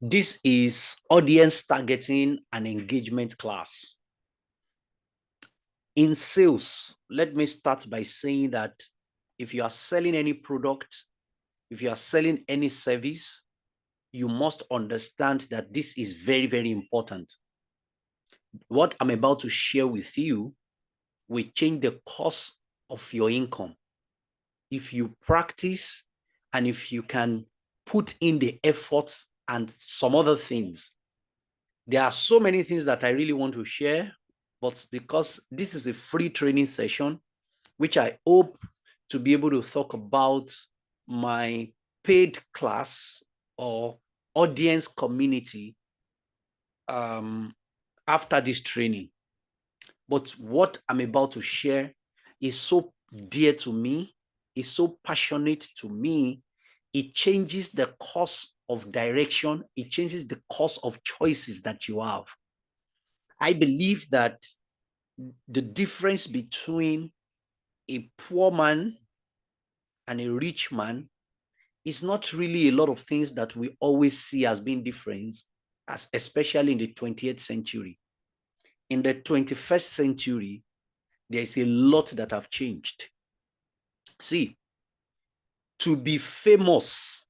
This is audience targeting and engagement class. In sales, let me start by saying that if you are selling any product, if you are selling any service, you must understand that this is very, very important. What I'm about to share with you will change the course of your income. If you practice and if you can put in the efforts and some other things. There are so many things that I really want to share, but because this is a free training session, which I hope to be able to talk about my paid class or audience community after this training. But what I'm about to share is so dear to me, is so passionate to me. It changes the course of direction. It changes the course of choices that you have. I believe that the difference between a poor man and a rich man is not really a lot of things that we always see as being different, as especially in the 20th century. In the 21st century, there is a lot that have changed. See, to be famous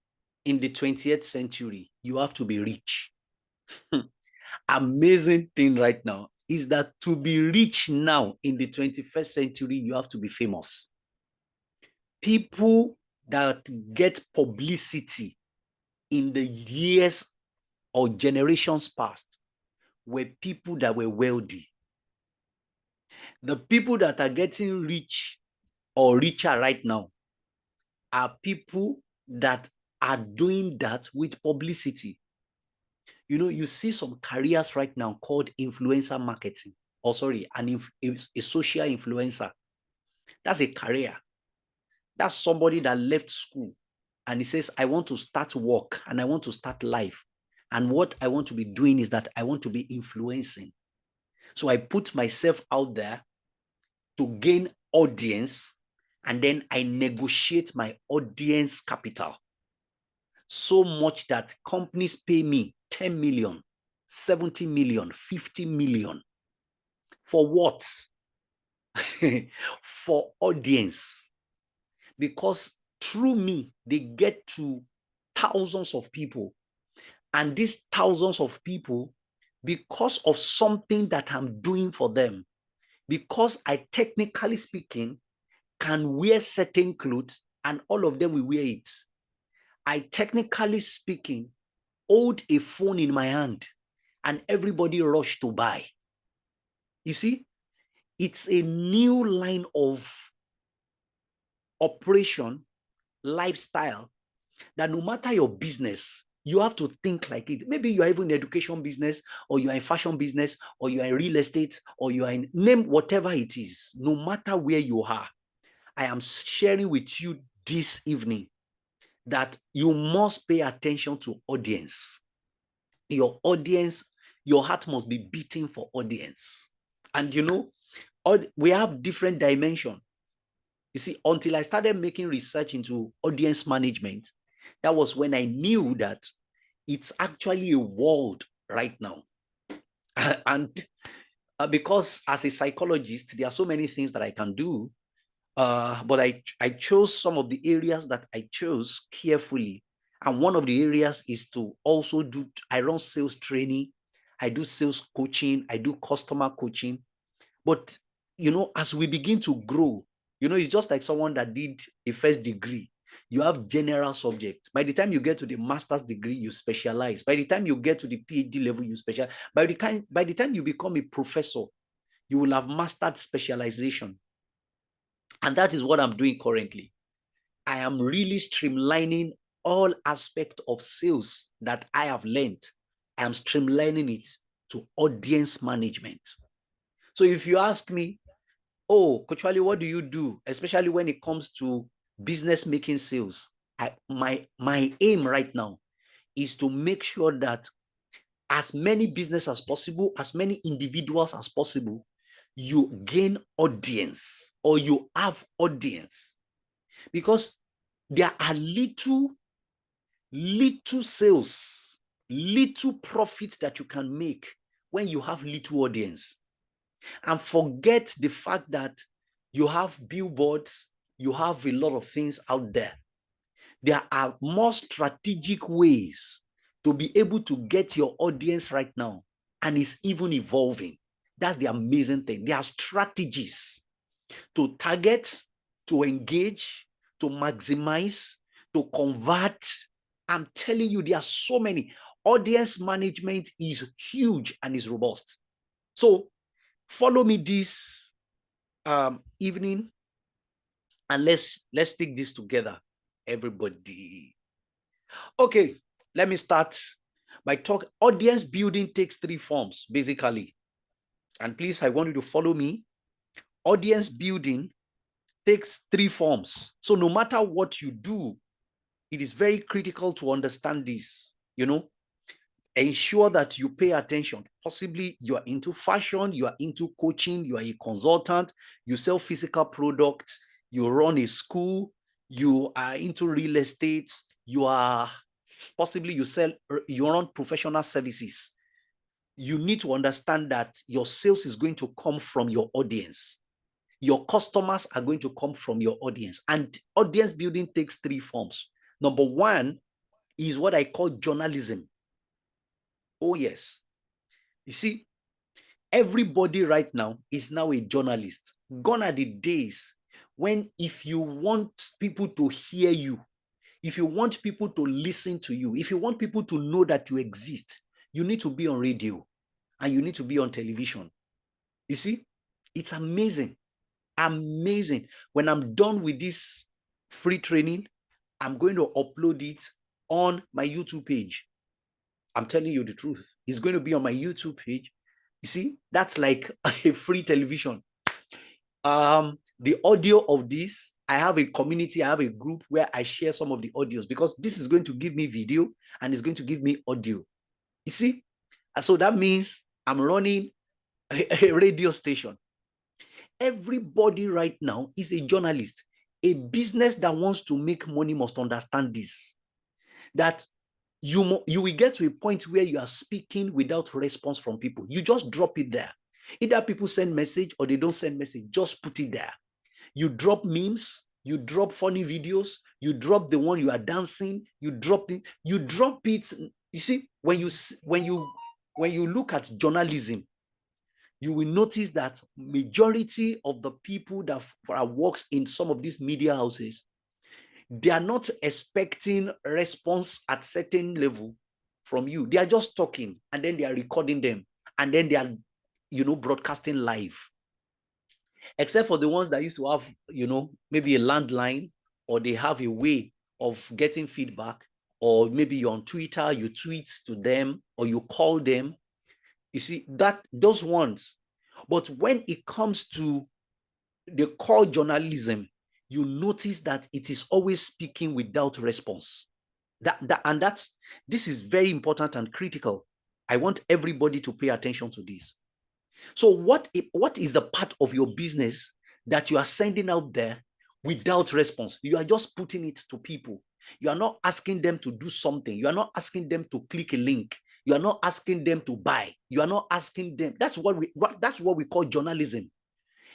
in the 20th century, you have to be rich. Amazing thing right now is that to be rich now in the 21st century, you have to be famous. People that get publicity in the years or generations past were people that were wealthy. The people that are getting rich or richer right now are people that are doing that with publicity. You know, you see some careers right now called influencer marketing, or sorry, a social influencer. That's a career. That's somebody that left school and he says, I want to start work and I want to start life. And what I want to be doing is that I want to be influencing. So I put myself out there to gain audience, and then I negotiate my audience capital so much that companies pay me 10 million, 70 million, 50 million. For what? For audience. Because through me, they get to thousands of people. And these thousands of people, because of something that I'm doing for them, because I technically speaking can wear certain clothes and all of them will wear it. I technically speaking hold a phone in my hand and everybody rush to buy. You see, it's a new line of operation, lifestyle, that no matter your business, you have to think like it. Maybe you are even in education business, or you are in fashion business, or you are in real estate, or you are in name whatever it is. No matter where you are, I am sharing with you this evening that you must pay attention to audience. Your audience, your heart must be beating for audience. And you know, we have different dimensions. You see, until I started making research into audience management, that was when I knew that it's actually a world right now. And because as a psychologist, there are so many things that I can do. But I chose some of the areas that I chose carefully. And one of the areas is to also I run sales training, I do sales coaching, I do customer coaching. But, you know, as we begin to grow, you know, it's just like someone that did a first degree. You have general subjects. By the time you get to the master's degree, you specialize. By the time you get to the PhD level, you specialize. By the time you become a professor, you will have mastered specialization. And that is what I'm doing currently. I am really streamlining all aspects of sales that I have learned. I am streamlining it to audience management. So if you ask me, oh, Coach Wale, what do you do? Especially when it comes to business making sales. My aim right now is to make sure that as many business as possible, as many individuals as possible, you gain audience or you have audience. Because there are little sales, little profit that you can make when you have little audience. And forget the fact that you have billboards, you have a lot of things out there. There are more strategic ways to be able to get your audience right now, and it's even evolving. That's the amazing thing. There are strategies to target, to engage, to maximize, to convert. I'm telling you, there are so many. Audience management is huge and is robust. So follow me this evening, and let's take this together, everybody. Okay, let me start by talking. Audience building takes 3 forms, basically. And please, I want you to follow me. Audience building takes 3 forms. So no matter what you do, it is very critical to understand this, ensure that you pay attention. Possibly you are into fashion, you are into coaching, you are a consultant, you sell physical products, you run a school, you are into real estate, you are possibly you run professional services. You need to understand that your sales is going to come from your audience. Your customers are going to come from your audience. And audience building takes 3 forms. Number 1 is what I call journalism. Oh, yes. You see, everybody right now is now a journalist. Gone are the days when if you want people to hear you, if you want people to listen to you, if you want people to know that you exist, you need to be on radio and you need to be on television. You see, it's amazing. Amazing. When I'm done with this free training, I'm going to upload it on my YouTube page. I'm telling you the truth. It's going to be on my YouTube page. You see, that's like a free television. The audio of this, I have a community, I have a group where I share some of the audios, because this is going to give me video and it's going to give me audio. You see? So that means I'm running a radio station. Everybody right now is a journalist. A business that wants to make money must understand this, that you will get to a point where you are speaking without response from people. You just drop it there. Either people send message or they don't send message, just put it there. You drop memes, you drop funny videos, you drop the one you are dancing, you drop it. You see, when you look at journalism, you will notice that majority of the people that works in some of these media houses, they are not expecting response at certain level from you. They are just talking and then they are recording them and then they are, broadcasting live. Except for the ones that used to have, maybe a landline, or they have a way of getting feedback, or maybe you're on Twitter, you tweet to them or you call them. You see, those ones. But when it comes to the core journalism, you notice that it is always speaking without response. This is very important and critical. I want everybody to pay attention to this. So what is the part of your business that you are sending out there without response? You are just putting it to people. You are not asking them to do something. You are not asking them to click a link. You are not asking them to buy. You are not asking them. That's what we call journalism.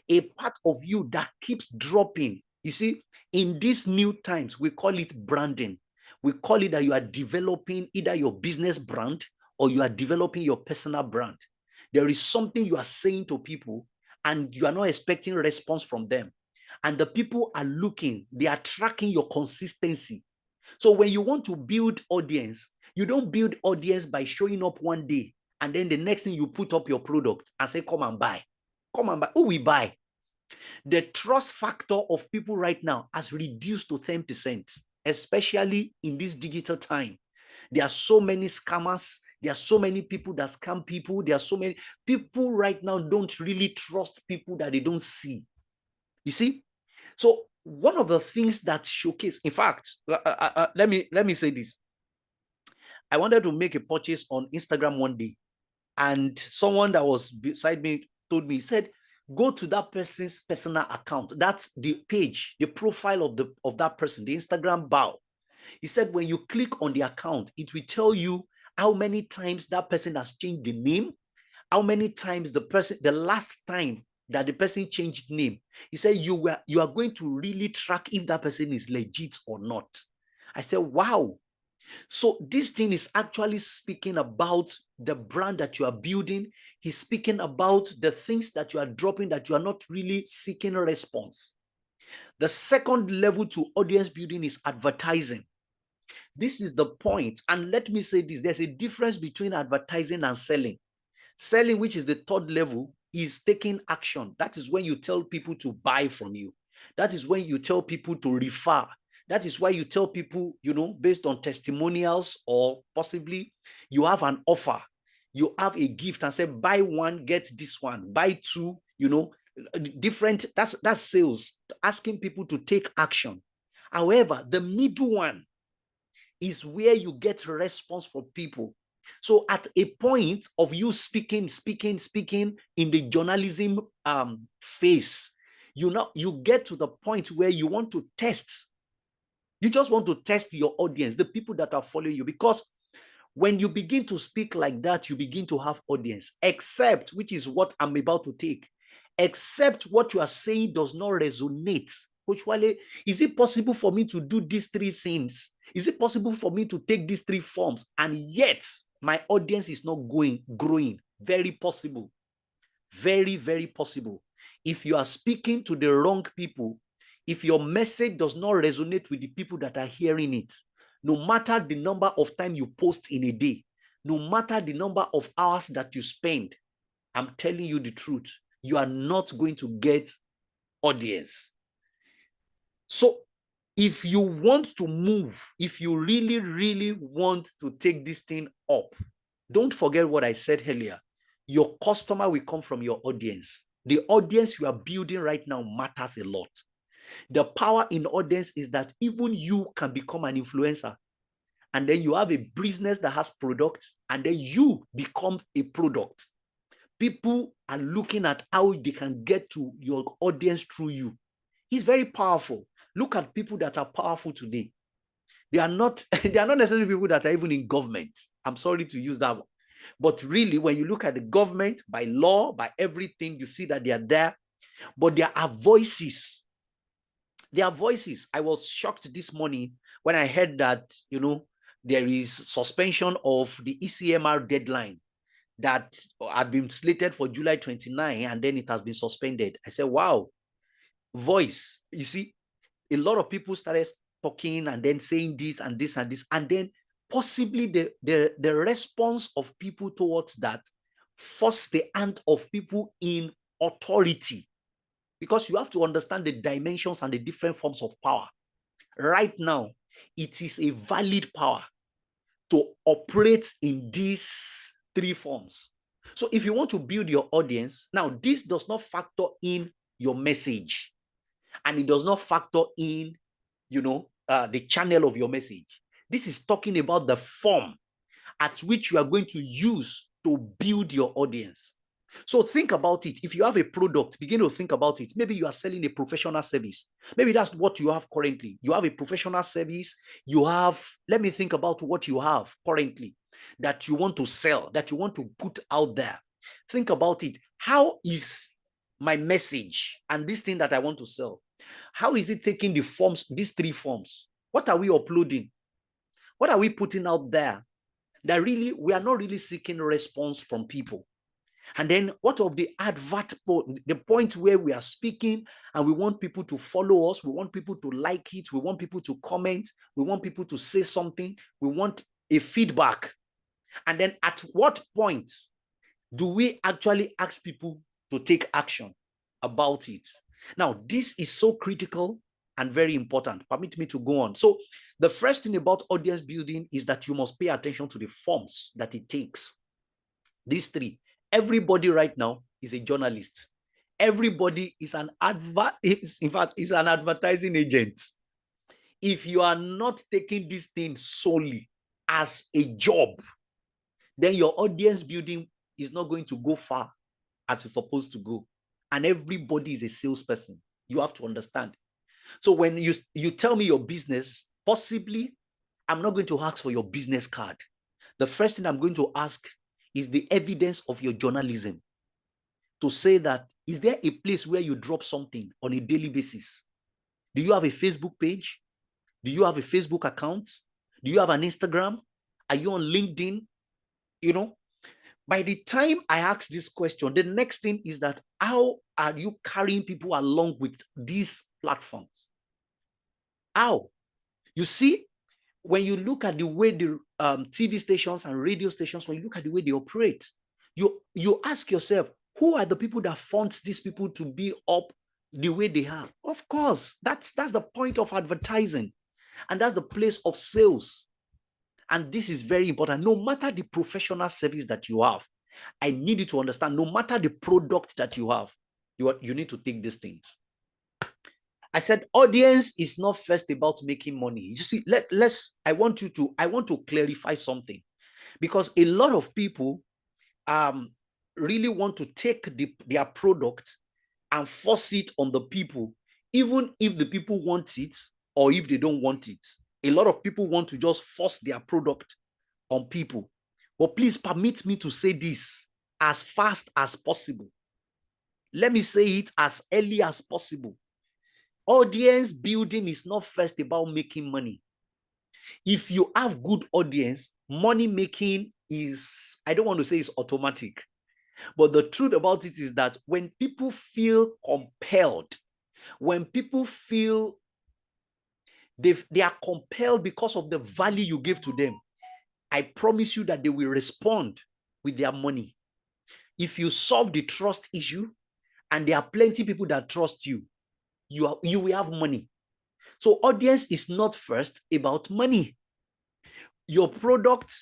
A part of you that keeps dropping. You see, in these new times, we call it branding. We call it that you are developing either your business brand or you are developing your personal brand. There is something you are saying to people and you are not expecting a response from them. And the people are looking, they are tracking your consistency. So when you want to build audience, you don't build audience by showing up one day and then the next thing you put up your product and say, come and buy. Come and buy. Who will buy? The trust factor of people right now has reduced to 10%, especially in this digital time. There are so many scammers. There are so many people that scam people. There are so many people right now don't really trust people that they don't see. You see? So one of the things that showcase, in fact, let me say this. I wanted to make a purchase on Instagram one day, and someone that was beside me told me, he said, go to that person's personal account. That's the page, the profile of that person, the Instagram bio. He said, when you click on the account, it will tell you how many times that person has changed the name, how many times the last time that the person changed name. He said, you are going to really track if that person is legit or not. I said, wow. So this thing is actually speaking about the brand that you are building. He's speaking about the things that you are dropping, that you are not really seeking a response. The second level to audience building is advertising. This is the point. And let me say this, there's a difference between advertising and selling. Selling, which is the third level, is taking action. That is when you tell people to buy from you. That is when you tell people to refer. That is why you tell people, based on testimonials, or possibly you have an offer, you have a gift and say, buy one, get this one, buy two, different. That's sales, asking people to take action. However, the middle one is where you get response from people. So at a point of you speaking in the journalism phase, you get to the point where you want to test. You just want to test your audience, the people that are following you, because when you begin to speak like that, you begin to have audience, except, which is what I'm about to take, except what you are saying does not resonate. Coach Wale, is it possible for me to do these three things? Is it possible for me to take these three forms, and yet my audience is not growing? Very possible. Very, very possible. If you are speaking to the wrong people, if your message does not resonate with the people that are hearing it, no matter the number of time you post in a day, no matter the number of hours that you spend, I'm telling you the truth, you are not going to get audience. So if you want to move, if you really, really want to take this thing up, don't forget what I said earlier. Your customer will come from your audience. The audience you are building right now matters a lot. The power in audience is that even you can become an influencer, and then you have a business that has products, and then you become a product. People are looking at how they can get to your audience through you. It's very powerful. Look at people that are powerful today. They are not necessarily people that are even in government. I'm sorry to use that one. But really, when you look at the government, by law, by everything, you see that they are there. But there are voices. There are voices. I was shocked this morning when I heard that, there is suspension of the ECMR deadline that had been slated for July 29, and then it has been suspended. I said, wow, voice. You see, a lot of people started talking and then saying this and this and this, and then possibly the response of people towards that forced the hand of people in authority, because you have to understand the dimensions and the different forms of power. Right now, it is a valid power to operate in these three forms. So if you want to build your audience, now this does not factor in your message, and it does not factor in, the channel of your message. This is talking about the form at which you are going to use to build your audience. So think about it. If you have a product, begin to think about it. Maybe you are selling a professional service. Maybe that's what you have currently. You have a professional service. Let me think about what you have currently that you want to sell, that you want to put out there. Think about it. How is my message and this thing that I want to sell, how is it taking the forms, these three forms? What are we uploading? What are we putting out there that really we are not really seeking a response from people? And then what of the advert, the point where we are speaking and we want people to follow us, we want people to like it, we want people to comment, we want people to say something, we want a feedback. And then at what point do we actually ask people to take action about it? Now, this is so critical and very important. Permit me to go on. So the first thing about audience building is that you must pay attention to the forms that it takes. These three. Everybody right now is a journalist. Everybody is an is an advertising agent. If you are not taking this thing solely as a job, then your audience building is not going to go far as it's supposed to go. And everybody is a salesperson. You have to understand. So when you tell me your business, possibly I'm not going to ask for your business card. the first thing I'm going to ask is the evidence of your journalism, to say that, is there a place where you drop something on a daily basis? Do you have a Facebook page? Do you have a Facebook account? Do you have an Instagram? Are you on LinkedIn? You know, by the time I ask this question, the next thing is that, how are you carrying people along with these platforms? How? You see, when you look at the way the TV stations and radio stations, when you look at the way they operate, you ask yourself, who are the people that fund these people to be up the way they are? Of course, that's the point of advertising, and that's the place of sales. And this is very important. No matter the professional service that you have, I need you to understand, no matter the product that you have, you need to take these things. I said, audience is not first about making money. You see, I want to clarify something, because a lot of people really want to take their product and force it on the people, even if the people want it or if they don't want it. A lot of people want to just force their product on people. But please permit me to say this as fast as possible. Let me say it as early as possible. Audience building is not first about making money. If you have good audience, money making is, I don't want to say it's automatic, but the truth about it is that when people feel compelled, when people feel they are compelled because of the value you give to them, I promise you that they will respond with their money. If you solve the trust issue, and there are plenty of people that trust you, you will have money. So audience is not first about money. Your product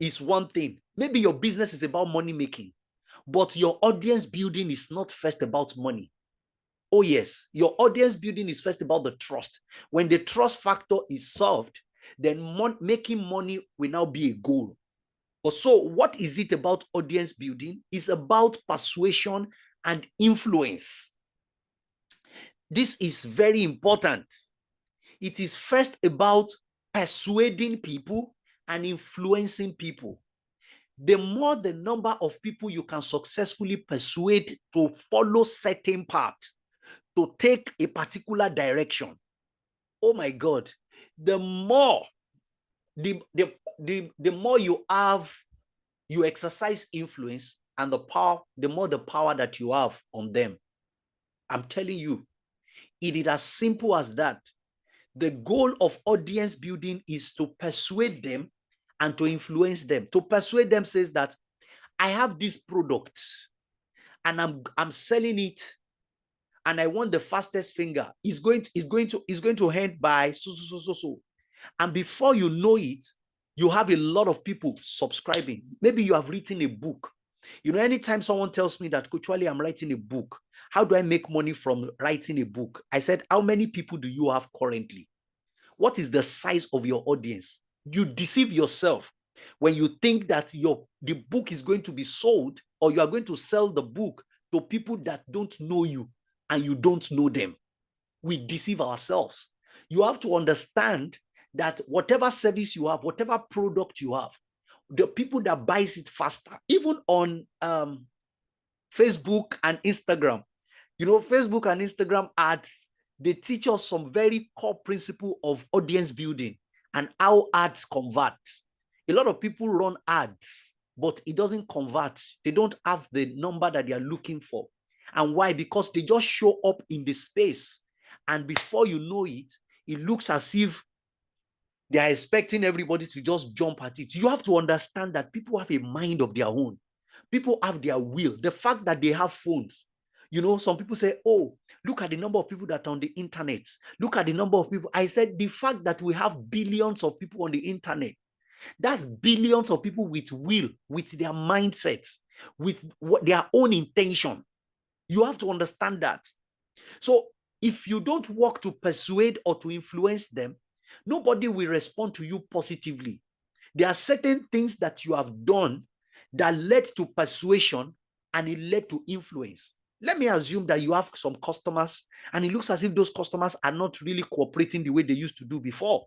is one thing. Maybe your business is about money making, but your audience building is not first about money. Oh yes, your audience building is first about the trust. When the trust factor is solved, then making money will now be a goal. But so what is it about audience building? It's about persuasion and influence. This is very important. It is first about persuading people and influencing people. The more the number of people you can successfully persuade to follow certain path, to take a particular direction, oh my God, the more you exercise influence, and the more the power that you have on them. I'm telling you, it is as simple as that. The goal of audience building is to persuade them and to influence them. To persuade them says that, I have this product and I'm selling it, and I want the fastest finger. It's going to end by so. And before you know it, you have a lot of people subscribing. Maybe you have written a book. You know, anytime someone tells me that, Coach Wale, I'm writing a book, how do I make money from writing a book? I said, how many people do you have currently? What is the size of your audience? You deceive yourself when you think that the book is going to be sold, or you are going to sell the book to people that don't know you and you don't know them. We deceive ourselves. You have to understand that whatever service you have, whatever product you have, the people that buys it faster, even on Facebook and Instagram, you know, Facebook and Instagram ads, they teach us some very core principle of audience building and how ads convert. A lot of people run ads, but it doesn't convert. They don't have the number that they are looking for. And why? Because they just show up in the space, and before you know it, it looks as if they are expecting everybody to just jump at it. You have to understand that people have a mind of their own. People have their will. The fact that they have phones, you know, some people say, oh, look at the number of people that are on the internet. Look at the number of people. I said, the fact that we have billions of people on the internet, that's billions of people with will, with their mindsets, with their own intention. You have to understand that. So if you don't work to persuade or to influence them, nobody will respond to you positively. There are certain things that you have done that led to persuasion and it led to influence. Let me assume that you have some customers and it looks as if those customers are not really cooperating the way they used to do before.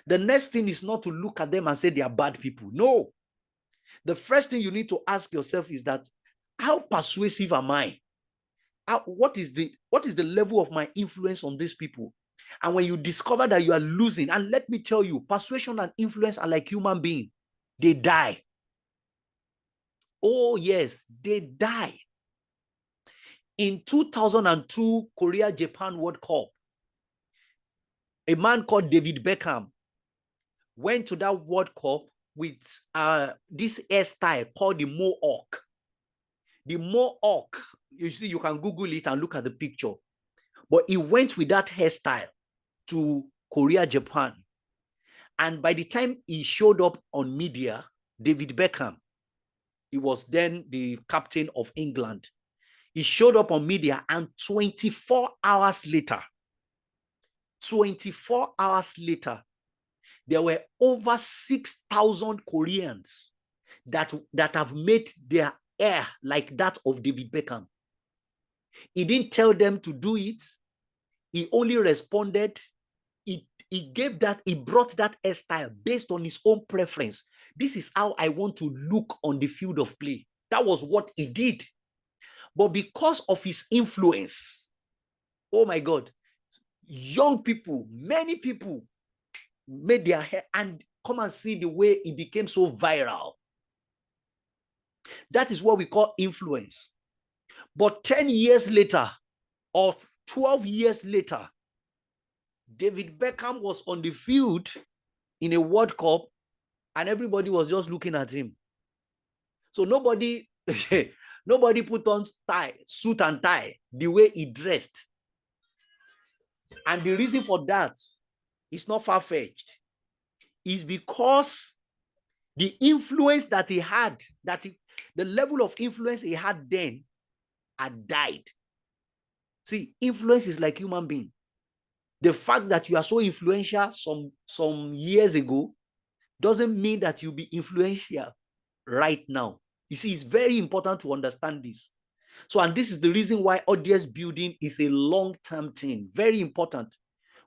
The next thing is not to look at them and say they are bad people. No. The first thing you need to ask yourself is that, how persuasive am I? What is the level of my influence on these people? And when you discover that you are losing, and let me tell you, persuasion and influence are like human beings. They die. Oh yes, they die. In 2002 Korea-Japan World Cup, a man called David Beckham went to that World Cup with this hairstyle called the Mohawk. The Mohawk, you see, you can Google it and look at the picture. But he went with that hairstyle to Korea, Japan. And by the time he showed up on media, David Beckham, he was then the captain of England. He showed up on media, and 24 hours later, there were over 6,000 Koreans that have made their hair like that of David Beckham. He didn't tell them to do it. He only responded. He brought that hairstyle based on his own preference. This is how I want to look on the field of play. That was what he did. But because of his influence, oh my God, young people, many people made their hair, and come and see the way it became so viral. That is what we call influence. But 10 years later, or 12 years later, David Beckham was on the field in a World Cup, and everybody was just looking at him. So nobody put on suit and tie the way he dressed. And the reason for that is not far-fetched. It's because the influence that he had, the level of influence he had then had died. See, influence is like human being. The fact that you are so influential some years ago doesn't mean that you'll be influential right now. You see, it's very important to understand this. So, and this is the reason why audience building is a long-term thing. Very important.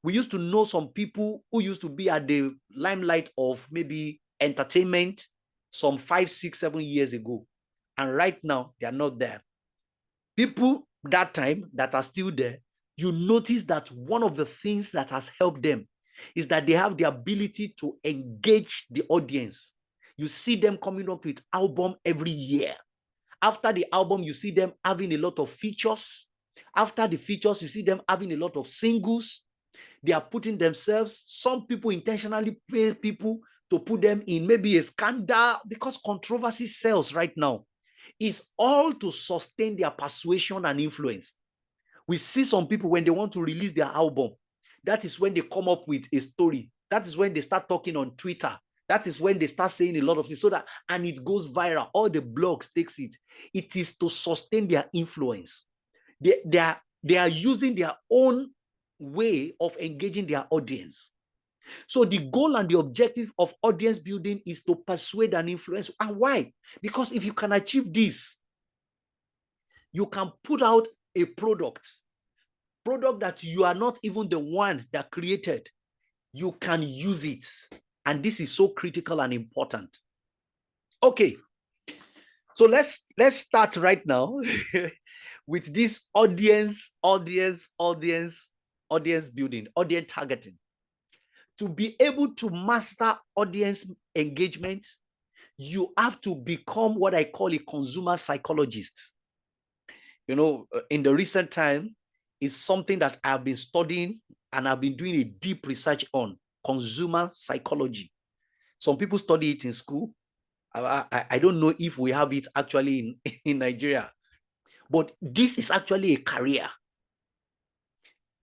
We used to know some people who used to be at the limelight of maybe entertainment some 5, 6, 7 years ago. And right now, they are not there. People that time that are still there, you notice that one of the things that has helped them is that they have the ability to engage the audience. You see them coming up with album every year. After the album, you see them having a lot of features. After the features, you see them having a lot of singles. They are putting themselves, some people intentionally pay people to put them in maybe a scandal, because controversy sells right now. It's all to sustain their persuasion and influence. We see some people, when they want to release their album, that is when they come up with a story. That is when they start talking on Twitter. That is when they start saying a lot of things, and it goes viral. All the blogs takes it. It is to sustain their influence. They are using their own way of engaging their audience. So the goal and the objective of audience building is to persuade and influence. And why? Because if you can achieve this, you can put out a product that you are not even the one that created. You can use it. And this is so critical and important. Okay. So let's start right now with this audience building, audience targeting. To be able to master audience engagement, you have to become what I call a consumer psychologist. You know, in the recent time, it's something that I've been studying and I've been doing a deep research on, consumer psychology. Some people study it in school. I don't know if we have it actually in Nigeria, but this is actually a career.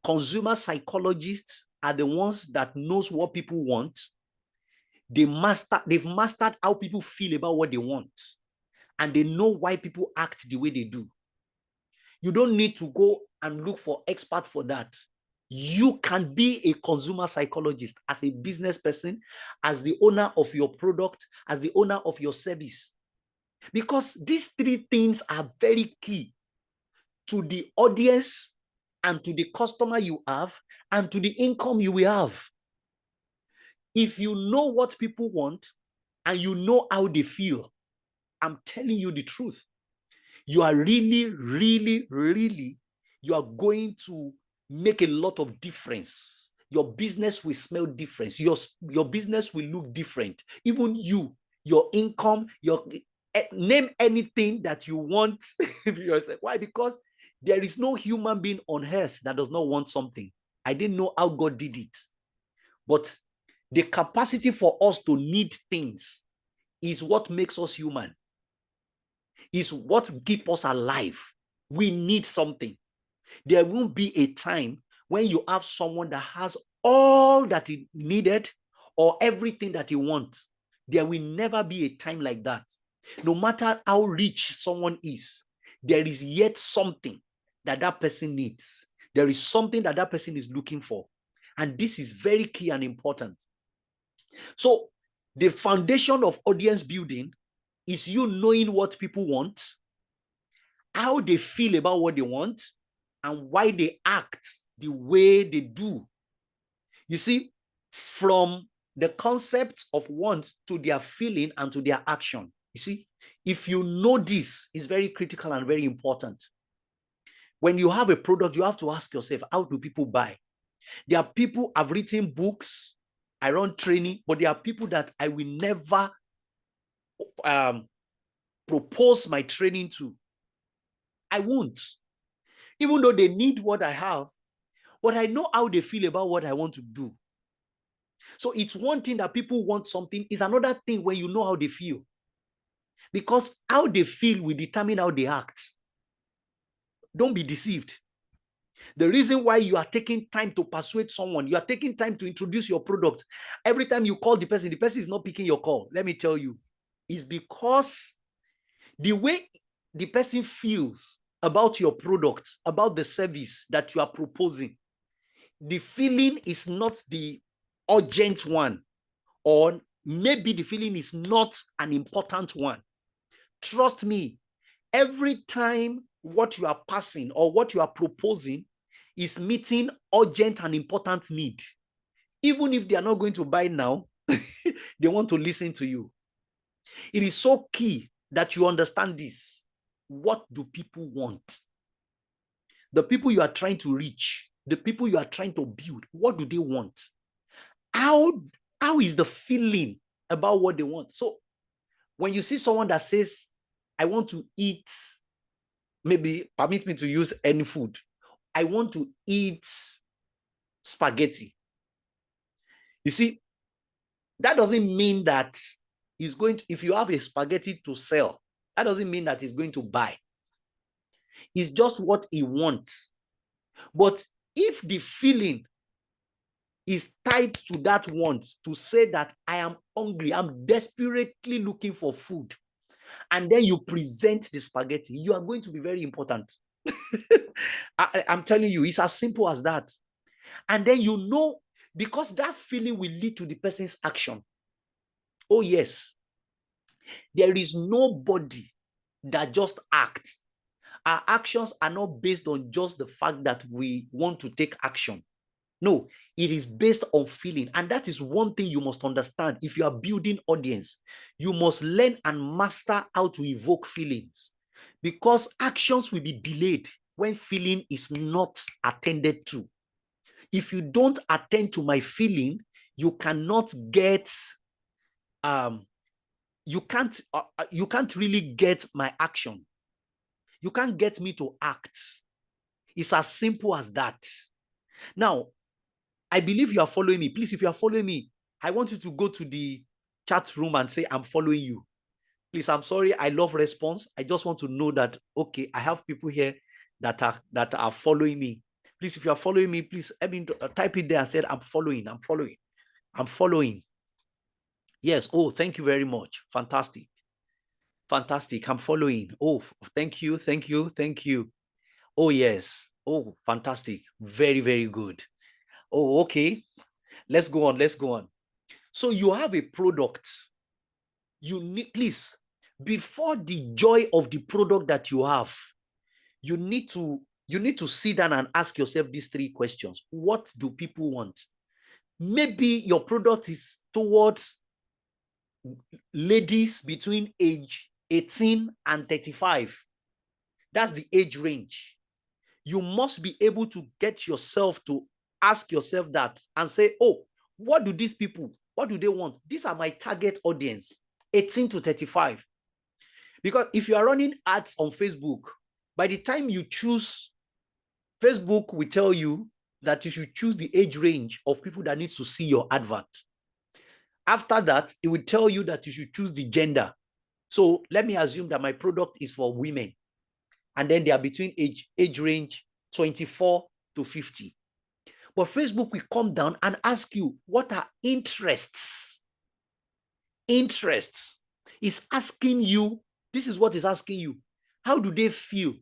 Consumer psychologists are the ones that knows what people want. They've mastered how people feel about what they want, and they know why people act the way they do. You don't need to go and look for expert for that. You can be a consumer psychologist as a business person, as the owner of your product, as the owner of your service. Because these three things are very key to the audience and to the customer you have and to the income you will have. If you know what people want and you know how they feel, I'm telling you the truth. You are really, really, really, you are going to make a lot of difference. Your business will smell different. Your business will look different. Even you, your income, name anything that you want. Why? Because there is no human being on earth that does not want something. I didn't know how God did it. But the capacity for us to need things is what makes us human, is what keeps us alive. We need something. There won't be a time when you have someone that has all that he needed or everything that he wants. There will never be a time like that. No matter how rich someone is, there is yet something that that person needs. There is something that that person is looking for. And this is very key and important. So the foundation of audience building is you knowing what people want, how they feel about what they want, and why they act the way they do. You see, from the concept of want to their feeling and to their action. You see, if you know this, is very critical and very important. When you have a product, you have to ask yourself, how do people buy? There are people I've written books, I run training, but there are people that I will never propose my training to. I won't. Even though they need what I have, but I know how they feel about what I want to do. So it's one thing that people want something, is another thing when you know how they feel. Because how they feel will determine how they act. Don't be deceived. The reason why you are taking time to persuade someone, you are taking time to introduce your product, every time you call the person is not picking your call. Let me tell you, is because the way the person feels about your product, about the service that you are proposing, the feeling is not the urgent one, or maybe the feeling is not an important one. Trust me, every time what you are passing or what you are proposing is meeting urgent and important need, even if they are not going to buy now, they want to listen to you. It is so key that you understand this. What do people want? The people you are trying to reach, the people you are trying to build, what do they want? How is the feeling about what they want? So when you see someone that says, I want to eat, maybe permit me to use any food, I want to eat spaghetti. You see, that doesn't mean that he's going to, if you have a spaghetti to sell, that doesn't mean that he's going to buy. It's just what he wants. But if the feeling is tied to that want, to say that I am hungry, I'm desperately looking for food, and then you present the spaghetti, you are going to be very important. I'm telling you, it's as simple as that. And then you know, because that feeling will lead to the person's action. Oh yes, there is nobody that just acts. Our actions are not based on just the fact that we want to take action. No, it is based on feeling. And that is one thing you must understand. If you are building audience, you must learn and master how to evoke feelings, because actions will be delayed when feeling is not attended to. If you don't attend to my feeling, you cannot get, you can't really get my action. You can't get me to act. It's as simple as that. Now, I believe you are following me. Please, if you are following me, I want you to go to the chat room and say, I'm following you. Please, I'm sorry, I love response. I just want to know that, okay, I have people here that are following me. Please, if you are following me, please type it there and say, I'm following. Yes. Oh, thank you very much. Fantastic. I'm following. Oh, thank you. Oh, yes. Oh, fantastic. Very, very good. Oh, okay. Let's go on. So you have a product. You need, please, before the joy of the product that you have, you need to sit down and ask yourself these three questions. What do people want? Maybe your product is towards ladies between age 18 and 35. That's the age range. You must be able to get yourself to ask yourself that and say, oh, what do these people, what do they want? These are my target audience, 18 to 35. Because if you are running ads on Facebook, by the time you choose, Facebook will tell you that you should choose the age range of people that need to see your advert. After that, it will tell you that you should choose the gender. So let me assume that my product is for women. And then they are between age range 24 to 50. But Facebook will come down and ask you, what are interests? Interests is asking you, this is what is asking you. How do they feel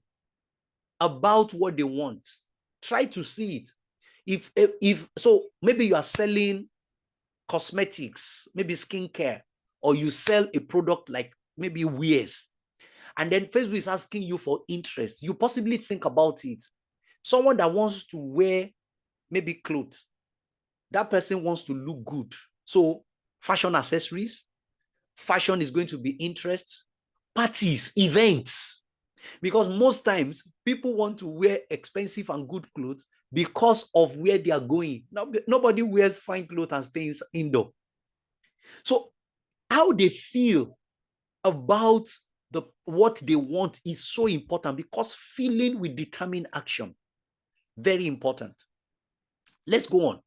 about what they want? Try to see it. If so, maybe you are selling cosmetics, maybe skincare, or you sell a product like maybe wears, and then Facebook is asking you for interest. You possibly think about it. Someone that wants to wear maybe clothes, that person wants to look good. So fashion accessories, fashion is going to be interest, parties, events. Because most times people want to wear expensive and good clothes because of where they are going. Nobody wears fine clothes and stays indoor. So how they feel about what they want is so important, because feeling will determine action. Very important. Let's go on.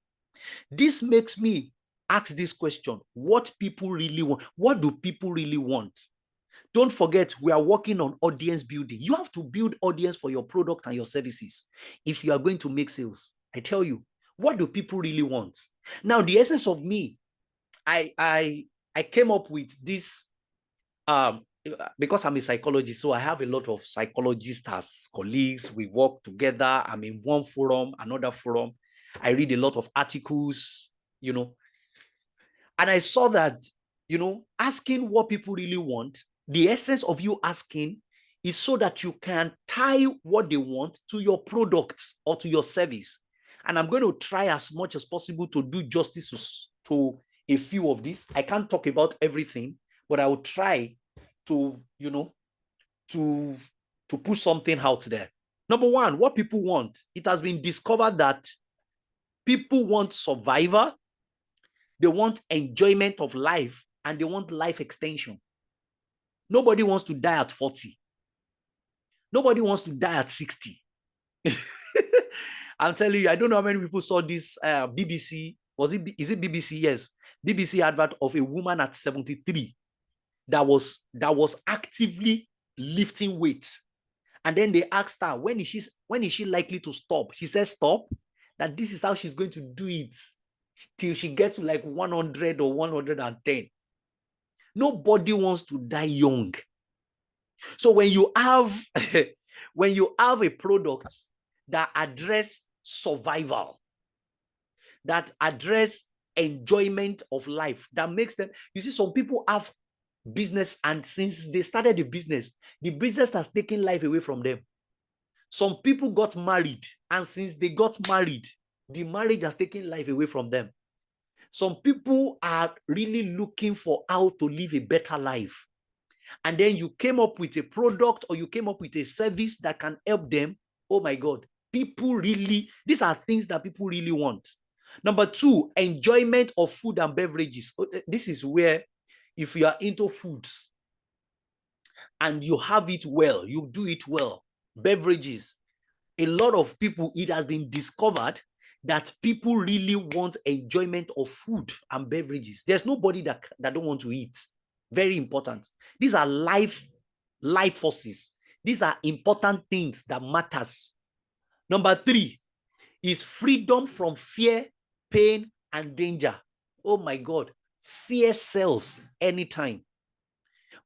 This makes me ask this question: what people really want? What do people really want? Don't forget, we are working on audience building. You have to build audience for your product and your services if you are going to make sales. I tell you, what do people really want? Now, the essence of me, I came up with this because I'm a psychologist, so I have a lot of psychologists as colleagues. We work together. I'm in one forum, another forum. I read a lot of articles, and I saw that, asking what people really want, the essence of you asking is so that you can tie what they want to your product or to your service. And I'm going to try as much as possible to do justice to a few of these. I can't talk about everything, but I will try to, to put something out there. Number one, what people want. It has been discovered that people want survival, they want enjoyment of life, and they want life extension. Nobody wants to die at 40. Nobody wants to die at 60. I'm telling you, I don't know how many people saw this BBC. Is it BBC? Yes. BBC advert of a woman at 73 that was actively lifting weight. And then they asked her, when is she likely to stop? She said stop, that this is how she's going to do it till she gets to like 100 or 110. Nobody wants to die young. So when you have a product that address survival, that address enjoyment of life, that makes them, you see, some people have business, and since they started the business has taken life away from them. Some people got married, and since they got married, the marriage has taken life away from them. Some people are really looking for how to live a better life. And then you came up with a product or you came up with a service that can help them. Oh my God, people really, these are things that people really want. Number two, enjoyment of food and beverages. This is where, if you are into foods and you have it well, you do it well, beverages, a lot of people, it has been discovered that people really want enjoyment of food and beverages. There's nobody that don't want to eat. Very important. These are life forces. These are important things that matters. Number three is freedom from fear, pain, and danger. Oh my God, fear sells anytime.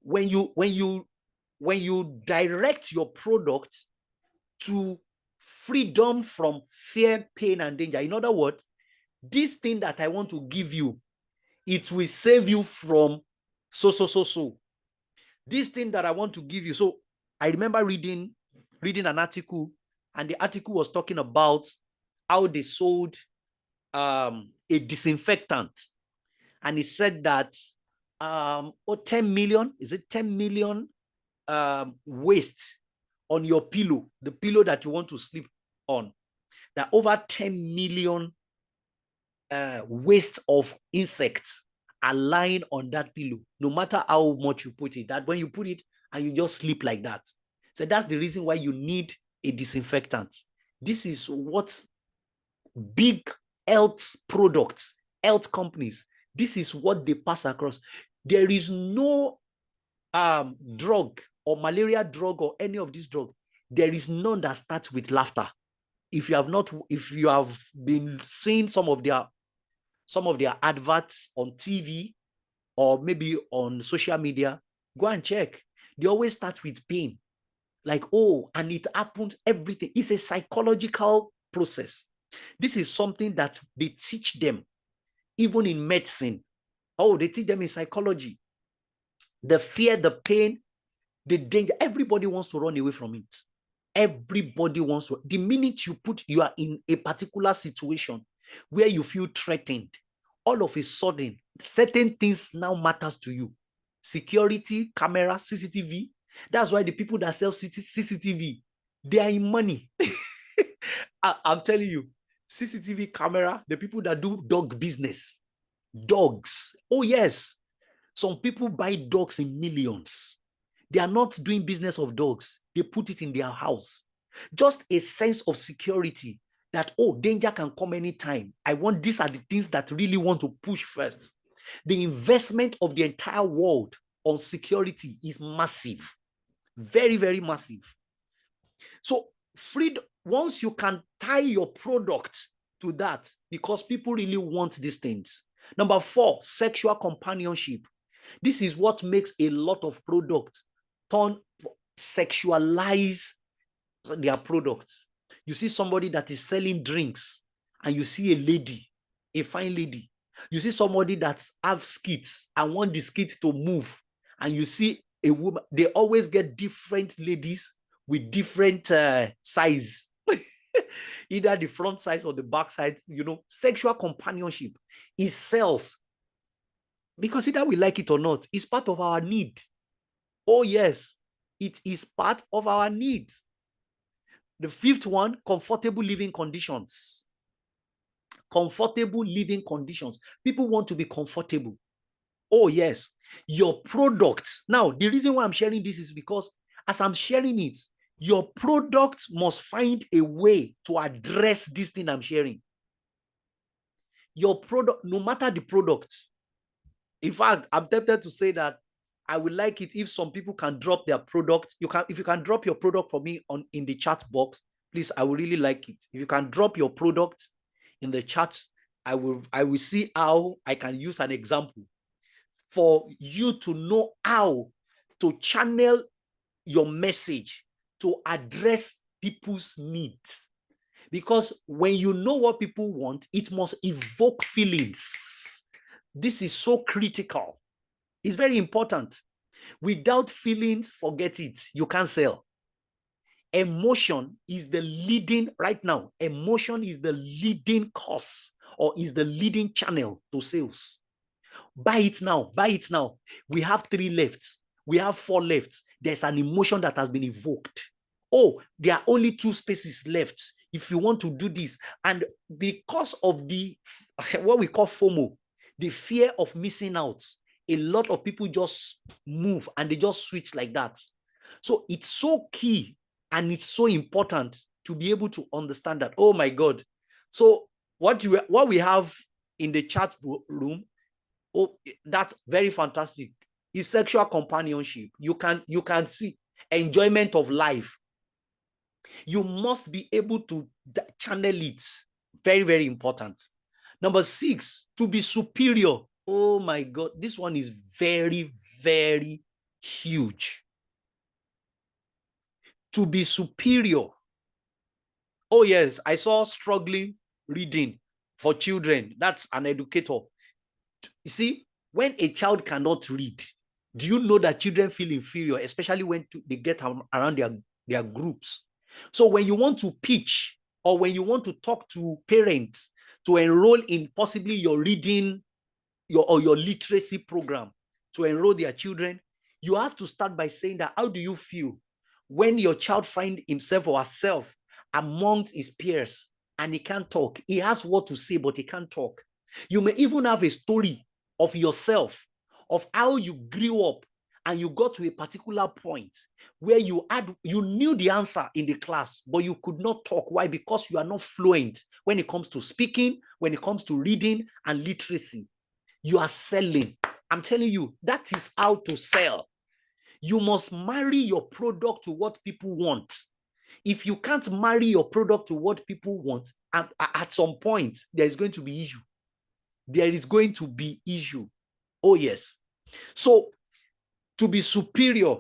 When you direct your product to freedom from fear, pain, and danger. In other words, this thing that I want to give you, it will save you from so. This thing that I want to give you. So I remember reading an article, and the article was talking about how they sold a disinfectant. And it said that 10 million, is it 10 million waste on your pillow, the pillow that you want to sleep on, that over 10 million waste of insects are lying on that pillow, no matter how much you put it, that when you put it and you just sleep like that. So that's the reason why you need a disinfectant. This is what big health products, health companies, this is what they pass across. There is no drug or malaria drug or any of these drugs. There is none that starts with laughter. If you have been seeing some of their adverts on TV or maybe on social media, go and check. They always start with pain. Like, oh, and it happened, everything. It's a psychological process. This is something that they teach them, even in medicine. Oh, they teach them in psychology. The fear, the pain, the danger, everybody wants to run away from it. Everybody wants to. The minute you are in a particular situation where you feel threatened, all of a sudden, certain things now matters to you. Security, camera, CCTV. That's why the people that sell CCTV, they are in money. I'm telling you, CCTV camera, the people that do dog business, dogs. Oh yes, some people buy dogs in millions. They are not doing business of dogs. They put it in their house. Just a sense of security that, oh, danger can come anytime. These are the things that really want to push first. The investment of the entire world on security is massive. Very, very massive. So once you can tie your product to that, because people really want these things. Number 4, sexual companionship. This is what makes a lot of products sexualize their products. You see somebody that is selling drinks and you see a lady, a fine lady. You see somebody that have skits and want the skit to move, and you see a woman. They always get different ladies with different size, either the front size or the back side. Sexual companionship is sells, because either we like it or not, it's part of our need. Oh yes, it is part of our needs. The 5th one, comfortable living conditions. Comfortable living conditions. People want to be comfortable. Oh yes, your product. Now, the reason why I'm sharing this is because as I'm sharing it, your product must find a way to address this thing I'm sharing. Your product, no matter the product. In fact, I'm tempted to say that I would like it if some people can drop their product. If you can drop your product for me in the chat box, please, I would really like it. If you can drop your product in the chat, I will see how I can use an example for you to know how to channel your message to address people's needs. Because when you know what people want, it must evoke feelings. This is so critical. It's very important. Without feelings, forget it. You can't sell. Emotion is the leading, right now, emotion is the leading cause or is the leading channel to sales. Buy it now. Buy it now. We have 3 left. We have 4 left. There's an emotion that has been evoked. Oh, there are only 2 spaces left. If you want to do this, and because of the what we call FOMO, the fear of missing out, a lot of people just move and they just switch like that. So it's so key and it's so important to be able to understand that. Oh my God. So what we have in the chat room, oh, that's very fantastic. Is sexual companionship. You can see enjoyment of life. You must be able to channel it. Very, very important. Number 6, to be superior. Oh my God, this one is very, very huge. To be superior. Oh yes, I saw struggling reading for children. That's an educator. You see, when a child cannot read, do you know that children feel inferior, especially when they get around their groups? So when you want to pitch or when you want to talk to parents to enroll in possibly your reading or your literacy program, to enroll their children, You have to start by saying that, how do you feel when your child finds himself or herself amongst his peers and he can't talk? He has what to say, but he can't talk. You may even have a story of yourself, of how you grew up and you got to a particular point where you knew the answer in the class, but you could not talk. Why? Because you are not fluent when it comes to speaking, when it comes to reading and literacy. You are selling. I'm telling you, that is how to sell. You must marry your product to what people want. If you can't marry your product to what people want, at some point, there is going to be issue. There is going to be issue. Oh, yes. So, to be superior,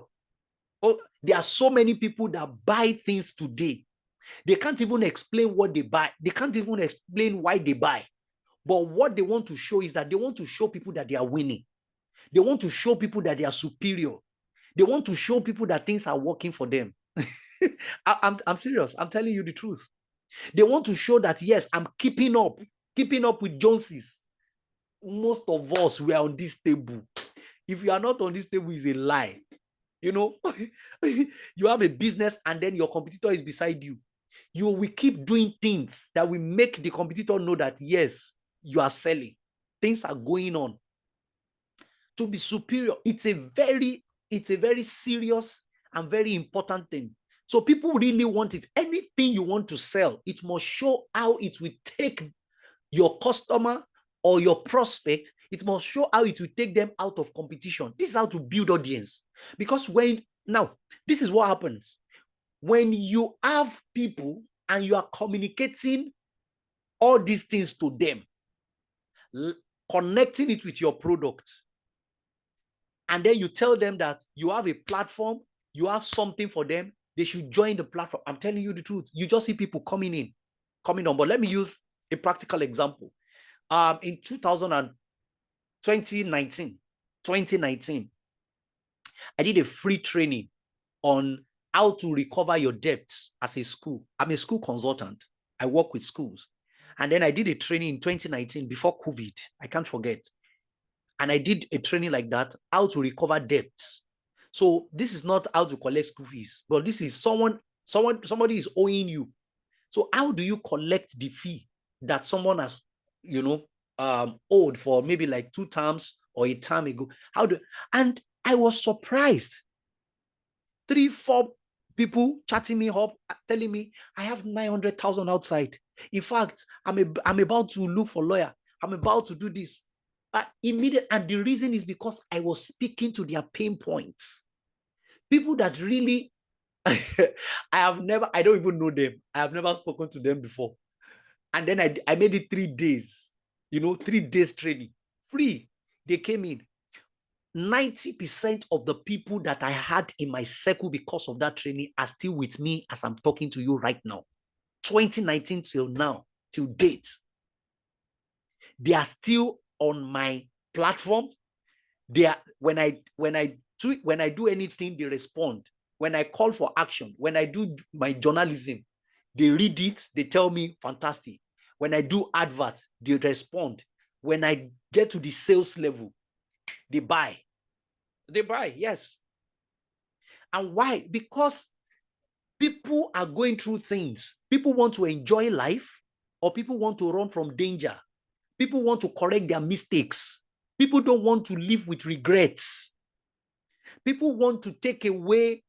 there are so many people that buy things today. They can't even explain what they buy. They can't even explain why they buy. But what they want to show is that they want to show people that they are winning. They want to show people that they are superior. They want to show people that things are working for them. I'm serious. I'm telling you the truth. They want to show that, yes, I'm keeping up with Joneses. Most of us, we are on this table. If you are not on this table, it's a lie. You know, you have a business and then your competitor is beside you. You will keep doing things that will make the competitor know that, yes, you are selling. Things are going on. To be superior, it's a very serious and very important thing. So people really want it. Anything you want to sell, it must show how it will take your customer or your prospect. It must show how it will take them out of competition. This is how to build audience. Because now, this is what happens. When you have people and you are communicating all these things to them, connecting it with your product, and then you tell them that you have a platform, you have something for them, they should join the platform. I'm telling you the truth. You just see people coming on. But let me use a practical example. In 2019, I did a free training on how to recover your debt as a school. I'm a school consultant. I work with schools. And then I did a training in 2019 before COVID. I can't forget. And I did a training like that, how to recover debts. So this is not how to collect school fees, but this is somebody is owing you. So how do you collect the fee that someone has, owed for maybe like 2 terms or a term ago? And I was surprised. 3-4 people chatting me up, telling me I have 900,000 outside. In fact, I'm about to look for a lawyer. I'm about to do this. Immediately, and the reason is because I was speaking to their pain points. People that really, I don't even know them. I have never spoken to them before. And then I made it 3 days, 3 days training, free. They came in. 90% of the people that I had in my circle because of that training are still with me as I'm talking to you right now. 2019 till now, till date. They are still on my platform. They are, when I do anything, they respond. When I call for action, when I do my journalism, they read it, they tell me fantastic. When I do advert, they respond. When I get to the sales level, they buy. They buy, yes. And why? Because people are going through things. People want to enjoy life, or people want to run from danger. People want to correct their mistakes. People don't want to live with regrets. People want to take away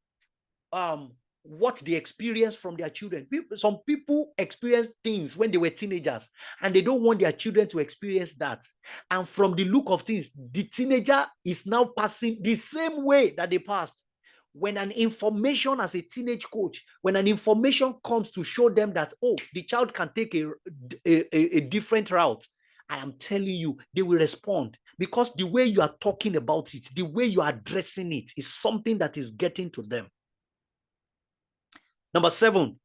what they experience from their children. Some people experience things when they were teenagers, and they don't want their children to experience that. And from the look of things, the teenager is now passing the same way that they passed. When an information as a teenage coach, when an information comes to show them that, oh, the child can take a different route, I am telling you, they will respond, because the way you are talking about it, the way you are addressing it is something that is getting to them. Number 7,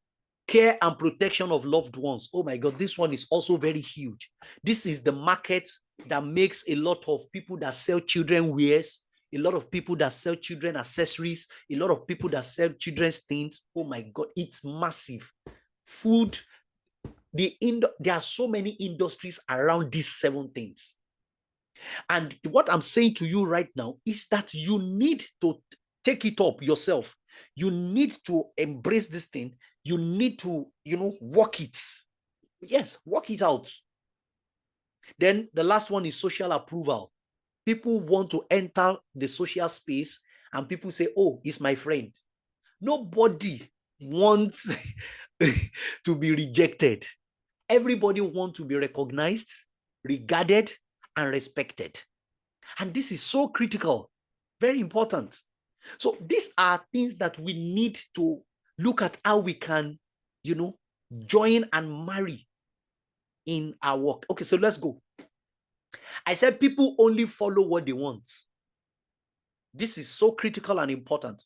care and protection of loved ones. Oh my God, this one is also very huge. This is the market that makes a lot of people that sell children wares, a lot of people that sell children accessories, a lot of people that sell children's things. Oh my God, it's massive. Food, there are so many industries around these 7 things. And what I'm saying to you right now is that you need to take it up yourself. You need to embrace this thing. You need to, work it. Yes, work it out. Then the last one is social approval. People want to enter the social space and people say, oh, he's my friend. Nobody wants to be rejected. Everybody wants to be recognized, regarded, and respected. And this is so critical, very important. So these are things that we need to look at how we can, join and marry in our work. Okay, so let's go. I said people only follow what they want. This is so critical and important.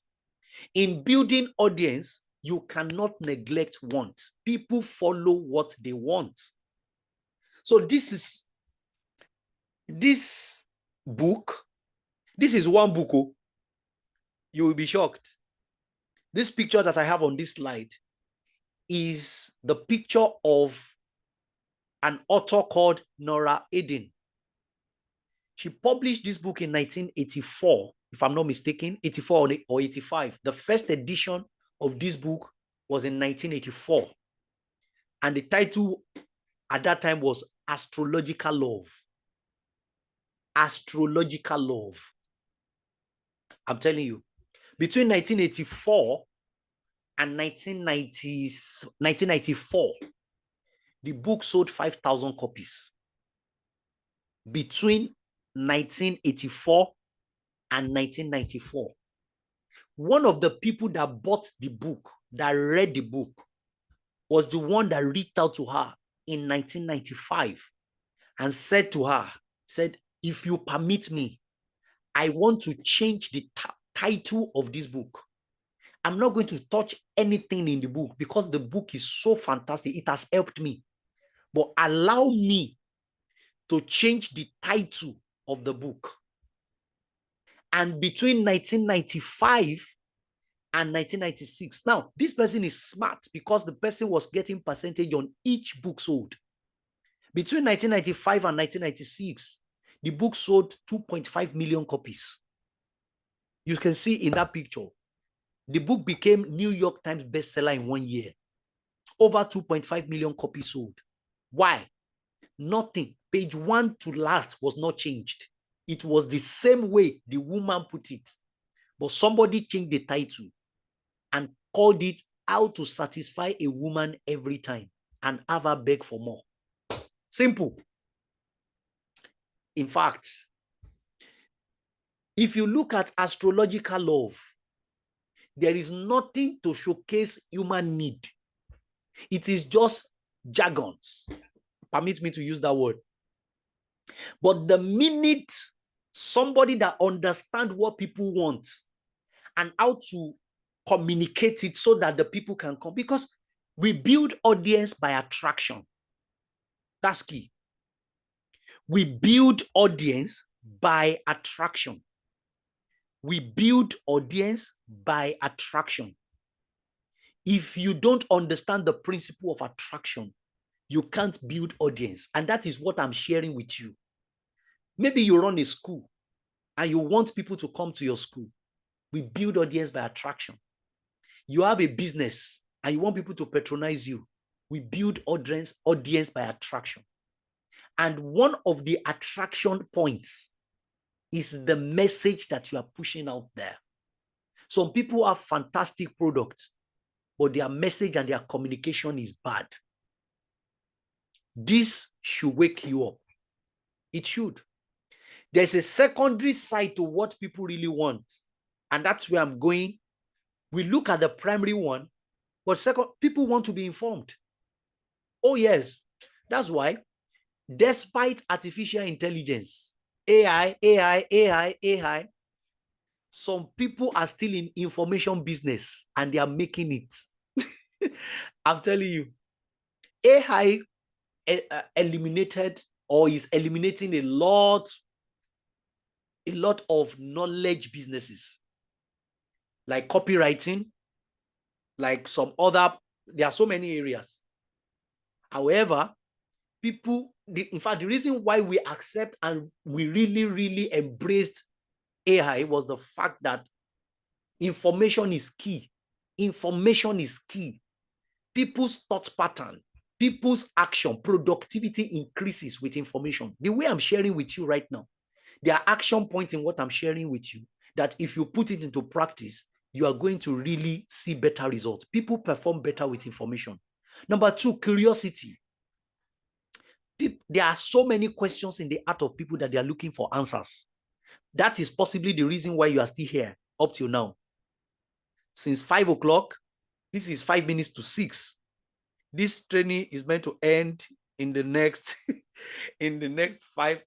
In building audience, you cannot neglect want. People follow what they want. So this book, this is one book. Oh, you will be shocked. This picture that I have on this slide is the picture of an author called Nora Eden. She published this book in 1984, if I'm not mistaken, 84 or 85. The first edition of this book was in 1984. And the title at that time was Astrological Love. Astrological Love. I'm telling you, between 1984 and 1994, the book sold 5,000 copies. Between 1984 and 1994. One of the people that bought the book, that read the book, was the one that reached out to her in 1995 and said to her, if you permit me, I want to change the title of this book. I'm not going to touch anything in the book because the book is so fantastic. It has helped me. But allow me to change the title of the book. And between 1995 and 1996, now this person is smart because the person was getting percentage on each book sold. Between 1995 and 1996, the book sold 2.5 million copies. You can see in that picture, the book became New York Times bestseller in 1 year. Over 2.5 million copies sold. Why? Nothing. Page 1 to last was not changed. It was the same way the woman put it. But somebody changed the title and called it How to Satisfy a Woman Every Time and Have Her Beg for More. Simple. In fact, if you look at astrological love, there is nothing to showcase human need. It is just jargons. Permit me to use that word. But the minute somebody that understands what people want and how to communicate it so that the people can come, because we build audience by attraction. That's key. We build audience by attraction. We build audience by attraction. If you don't understand the principle of attraction, you can't build audience. And that is what I'm sharing with you. Maybe you run a school and you want people to come to your school. We build audience by attraction. You have a business and you want people to patronize you. We build audience by attraction. And one of the attraction points is the message that you are pushing out there. Some people have fantastic products, but their message and their communication is bad. This should wake you up. It should. There's a secondary side to what people really want. And that's where I'm going. We look at the primary one, but second, people want to be informed. Oh, yes. That's why, despite artificial intelligence, AI, some people are still in information business and they are making it. I'm telling you, AI eliminated or is eliminating a lot of knowledge businesses like copywriting, like some other, there are so many areas. However, people in fact, the reason why we accept and we really, really embraced AI was the fact that information is key. Information is key. People's thought pattern, people's action, productivity increases with information. The way I'm sharing with you right now, there are action points in what I'm sharing with you that if you put it into practice, you are going to really see better results. People perform better with information. Number two, curiosity. There are so many questions in the heart of people that they are looking for answers. That is possibly the reason why you are still here up till now. Since 5 o'clock, this is 5 minutes to 6. This training is meant to end in the next in the next 5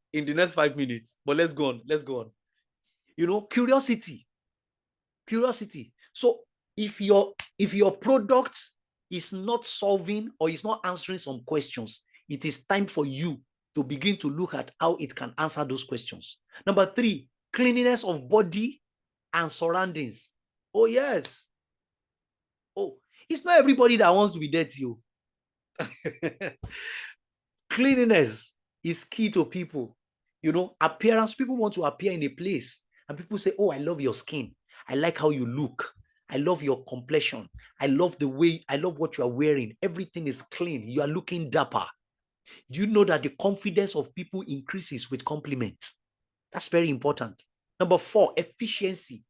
minutes. But let's go on. You know, curiosity. So if your product is not solving or is not answering some questions, it is time for you to begin to look at how it can answer those questions. Number 3, cleanliness of body and surroundings. Oh, yes. Oh, it's not everybody that wants to be dirty. Cleanliness is key to people. You know, appearance. People want to appear in a place and people say, oh, I love your skin. I like how you look. I love your complexion. I love what you are wearing. Everything is clean. You are looking dapper. Do you know that the confidence of people increases with compliments? That's very important. Number 4, efficiency.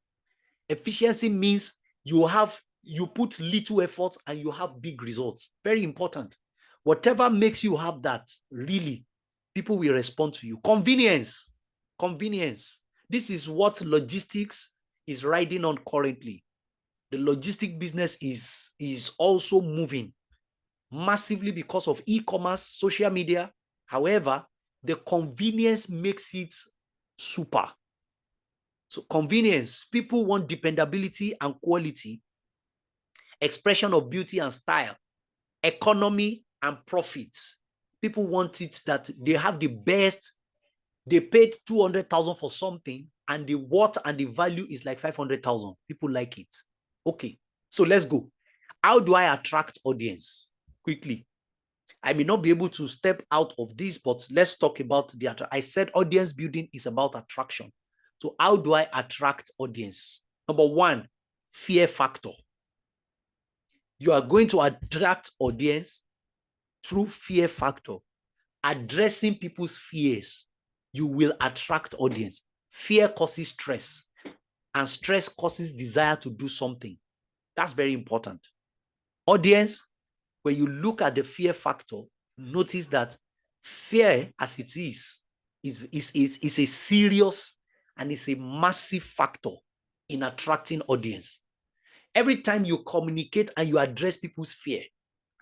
Efficiency means you put little effort and you have big results. Very important. Whatever makes you have that, really, people will respond to you. Convenience. This is what logistics is riding on currently. The logistic business is also moving massively because of e-commerce, social media. However, the convenience makes it super. So convenience, people want dependability and quality, expression of beauty and style, economy and profit. People want it that they have the best. They paid 200,000 for something and the worth and the value is like 500,000. People like it. Okay, so let's go. How do I attract audience? Quickly. I may not be able to step out of this, but let's talk about I said audience building is about attraction. So how do I attract audience? Number 1, fear factor. You are going to attract audience through fear factor. Addressing people's fears, you will attract audience. Fear causes stress, and stress causes desire to do something. That's very important. Audience, when you look at the fear factor, notice that fear, as it is a serious and it's a massive factor in attracting audience. Every time you communicate and you address people's fear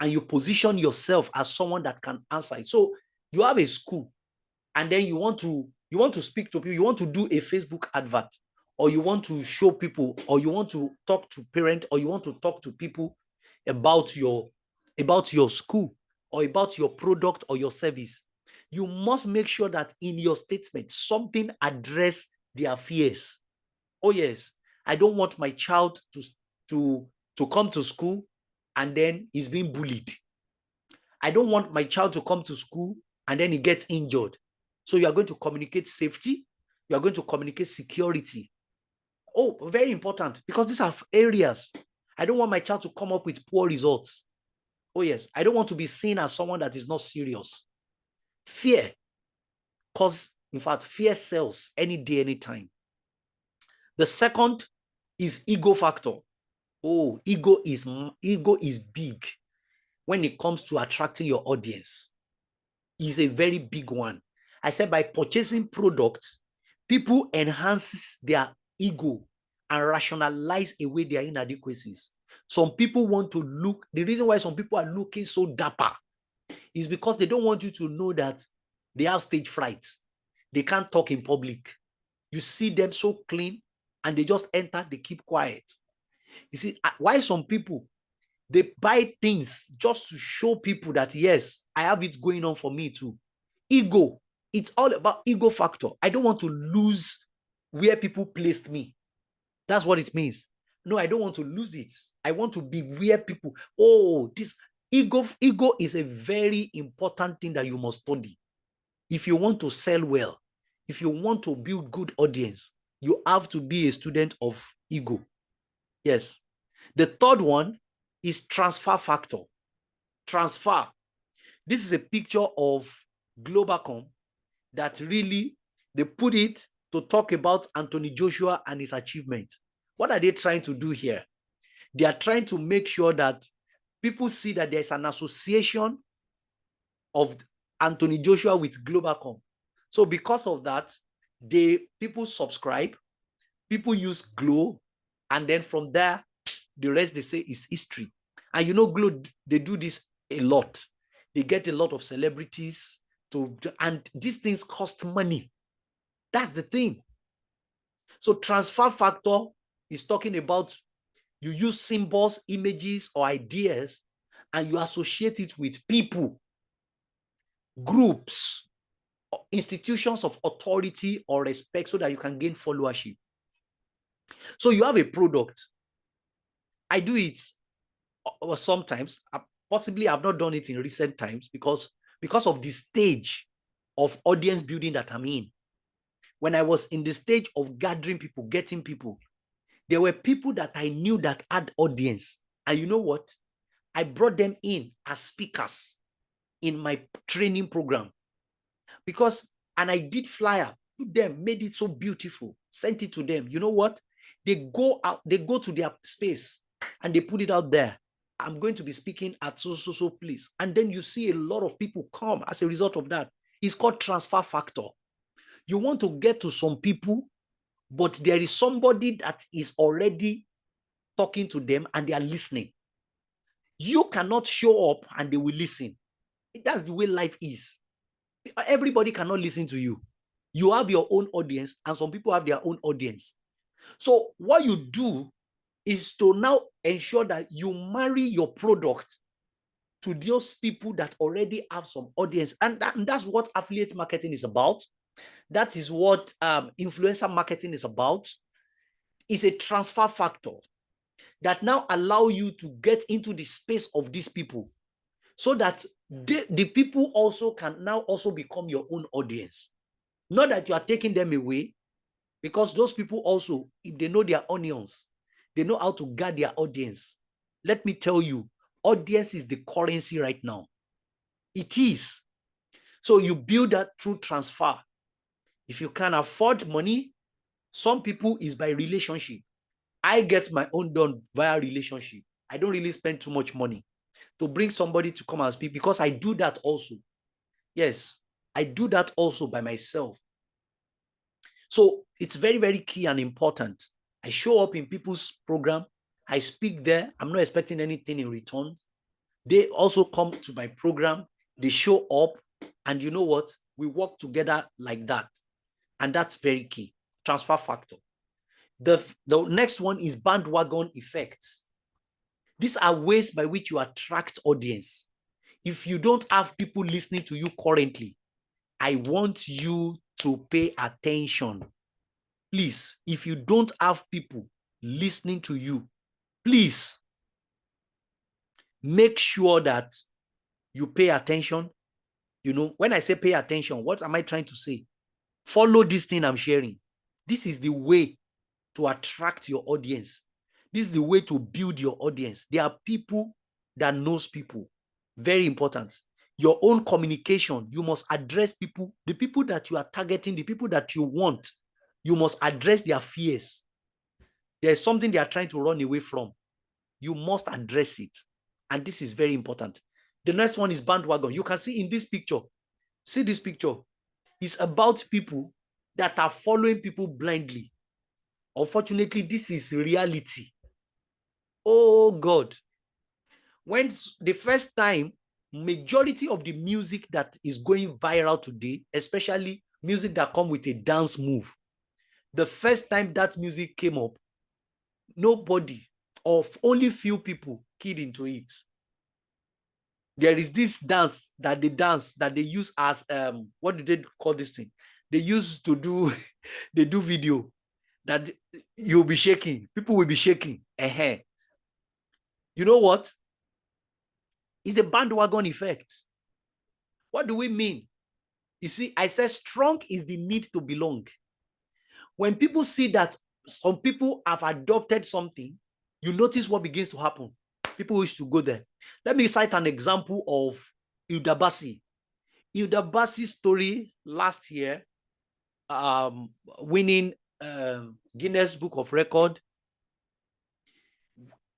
and you position yourself as someone that can answer it. So you have a school and then you want to speak to people, you want to do a Facebook advert, or you want to show people, or you want to talk to parents, or you want to talk to people about your school or about your product or your service. You must make sure that in your statement, something address their fears. Oh yes, I don't want my child to come to school and then he's being bullied. I don't want my child to come to school and then he gets injured. So you are going to communicate safety. You are going to communicate security. Oh, very important, because these are areas. I don't want my child to come up with poor results. Oh yes, I don't want to be seen as someone that is not serious. Fear, because in fact, fear sells any day, anytime. The second is ego factor. Oh, ego is big when it comes to attracting your audience. Is a very big one. I said by purchasing products, people enhance their ego and rationalize away their inadequacies. Some people want to look, the reason why some people are looking so dapper is because they don't want you to know that they have stage fright. They can't talk in public. You see them so clean and they just enter, they keep quiet. You see, why some people, they buy things just to show people that, yes, I have it going on for me too. Ego, it's all about ego factor. I don't want to lose where people placed me. That's what it means. No, I don't want to lose it. I want to be where people, oh, this ego is a very important thing that you must study. if you want to sell well, if you want to build good audience, you have to be a student of ego. Yes. The third one is transfer factor. Transfer. This is a picture of Globacom that really, they put it to talk about Anthony Joshua and his achievement. What are they trying to do here? They are trying to make sure that people see that there's an association of Anthony Joshua with Globacom. So because of that, people subscribe, people use Glo, and then from there, the rest they say is history. And you know, Glo, they do this a lot. They get a lot of celebrities and these things cost money. That's the thing. So transfer factor is talking about you use symbols, images, or ideas, and you associate it with people, groups, institutions of authority or respect so that you can gain followership. So you have a product. I do it sometimes. Possibly I've not done it in recent times because of the stage of audience building that I'm in. When I was in the stage of gathering people, getting people, there were people that I knew that had audience. And you know what? I brought them in as speakers in my training program and I did flyer to them, made it so beautiful, sent it to them. You know what? They go out, they go to their space and they put it out there. I'm going to be speaking at so place. And then you see a lot of people come as a result of that. It's called transfer factor. You want to get to some people, but there is somebody that is already talking to them and they are listening. You cannot show up and they will listen. That's the way life is. Everybody cannot listen to you. You have your own audience and some people have their own audience. So what you do is to now ensure that you marry your product to those people that already have some audience. And that's what affiliate marketing is about. That is what influencer marketing is about. It's a transfer factor that now allow you to get into the space of these people so that the people also can now also become your own audience. Not that you are taking them away, because those people also, if they know their onions, they know how to guard their audience. Let me tell you, audience is the currency right now. It is. So you build that through transfer. If you can afford money, some people is by relationship. I get my own done via relationship. I don't really spend too much money to bring somebody to come and speak because I do that also. Yes, I do that also by myself. So it's very, very key and important. I show up in people's program. I speak there. I'm not expecting anything in return. They also come to my program. They show up. And you know what? We work together like that. And that's very key. Transfer factor. The next one is bandwagon effects. These are ways by which you attract audience. If you don't have people listening to you currently, I want you to pay attention. Please, if you don't have people listening to you, please make sure that you pay attention. You know, when I say pay attention, what am I trying to say? Follow this thing I'm sharing. This is the way to attract your audience. This is the way to build your audience. There are people that knows people. Very important. Your own communication, you must address people, the people that you are targeting, the people that you want. You must address their fears. There's something they are trying to run away from. You must address it. And this is very important. The next one is bandwagon. You can see in this picture. See this picture. It's about people that are following people blindly. Unfortunately, this is reality. Oh God. When the first time, majority of the music that is going viral today, especially music that come with a dance move, the first time that music came up, nobody or only few people keyed into it. There is this dance that they use as what do they call this thing? They used to do they do video that you'll be shaking, people will be shaking. You know what? It's a bandwagon effect. What do we mean? You see, I said strong is the need to belong. When people see that some people have adopted something, you notice what begins to happen. People wish to go there. Let me cite an example of Hilda Baci. Hilda Baci's story last year, winning Guinness Book of Record.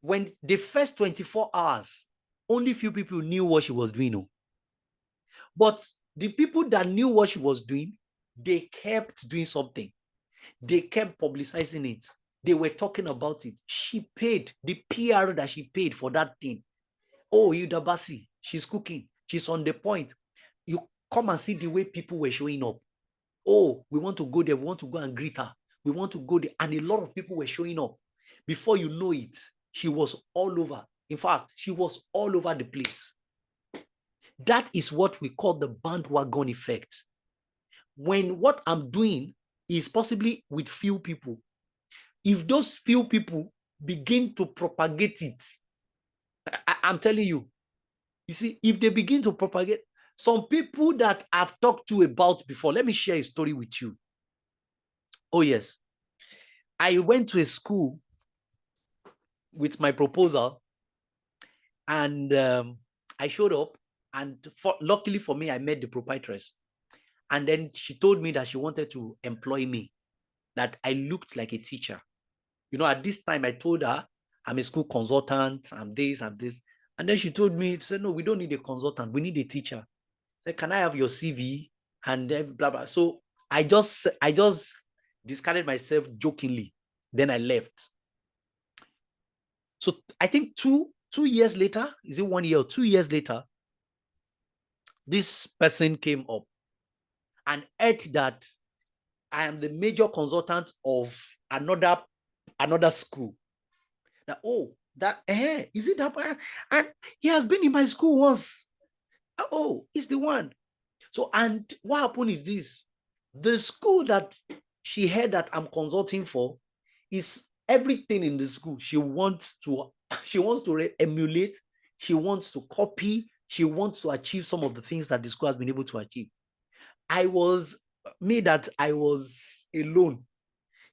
When the first 24 hours, only few people knew what she was doing. But the people that knew what she was doing, they kept doing something. They kept publicizing it. They were talking about it. She paid the PR that she paid for that thing. Oh, Hilda Baci, she's cooking. She's on the point. You come and see the way people were showing up. Oh, we want to go there. We want to go and greet her. We want to go there. And a lot of people were showing up. Before you know it, she was all over. In fact, she was all over the place. That is what we call the bandwagon effect. When what I'm doing is possibly with few people, if those few people begin to propagate it, I'm telling you, you see, if they begin to propagate, some people that I've talked to about before, let me share a story with you. Oh, yes. I went to a school with my proposal, and I showed up, and luckily for me, I met the proprietress. And then she told me that she wanted to employ me, that I looked like a teacher. You know, at this time, I told her, I'm a school consultant, I'm this, I'm this. And then she told me, she said, no, we don't need a consultant, we need a teacher. I said, can I have your CV? And then blah, blah. So I just discarded myself jokingly. Then I left. So I think two years later, is it 1 year or 2 years later, this person came up and heard that I am the major consultant of another school. That, oh, that, is it that? And he has been in my school once. Oh, he's the one. So, and what happened is this: the school that she heard that I'm consulting for is everything in the school. She wants to emulate. She wants to copy. She wants to achieve some of the things that the school has been able to achieve. I was alone.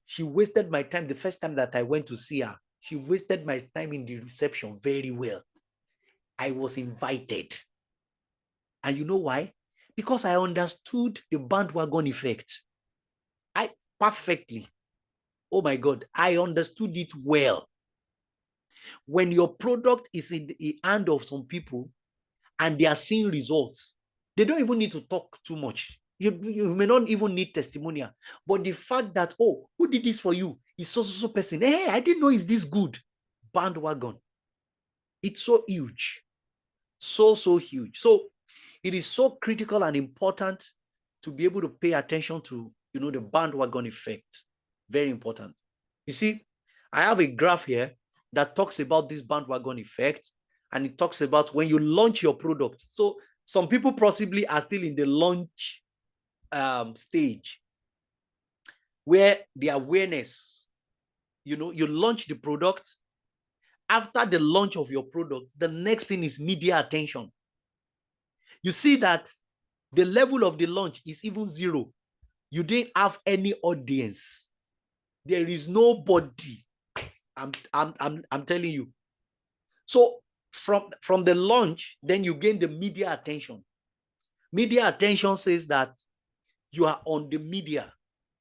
She wasted my time. The first time that I went to see her, she wasted my time in the reception very well. I was invited. And you know why? Because I understood the bandwagon effect. Perfectly. Oh my God, I understood it well. When your product is in the hand of some people and they are seeing results, they don't even need to talk too much. You may not even need testimonial. But the fact that, oh, who did this for you? Is so person. Hey, I didn't know it's this good. Bandwagon. It's so huge. So huge. So it is so critical and important to be able to pay attention to, the bandwagon effect. Very important. You see, I have a graph here that talks about this bandwagon effect, and it talks about when you launch your product. So some people possibly are still in the launch stage, where the awareness, you launch the product. After the launch of your product, the next thing is media attention. You see that the level of the launch is even zero. You didn't have any audience. There is nobody. I'm telling you. So from the launch, then you gain the media attention. Media attention says that you are on the media.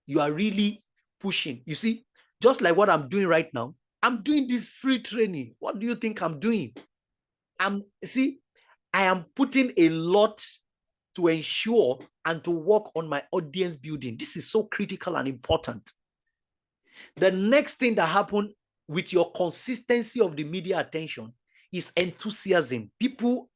You are really pushing. You see, just like what I'm doing right now, I'm doing this free training. What do you think I'm doing? I am putting a lot to ensure and to work on my audience building. This is so critical and important. The next thing that happened with your consistency of the media attention is enthusiasm. People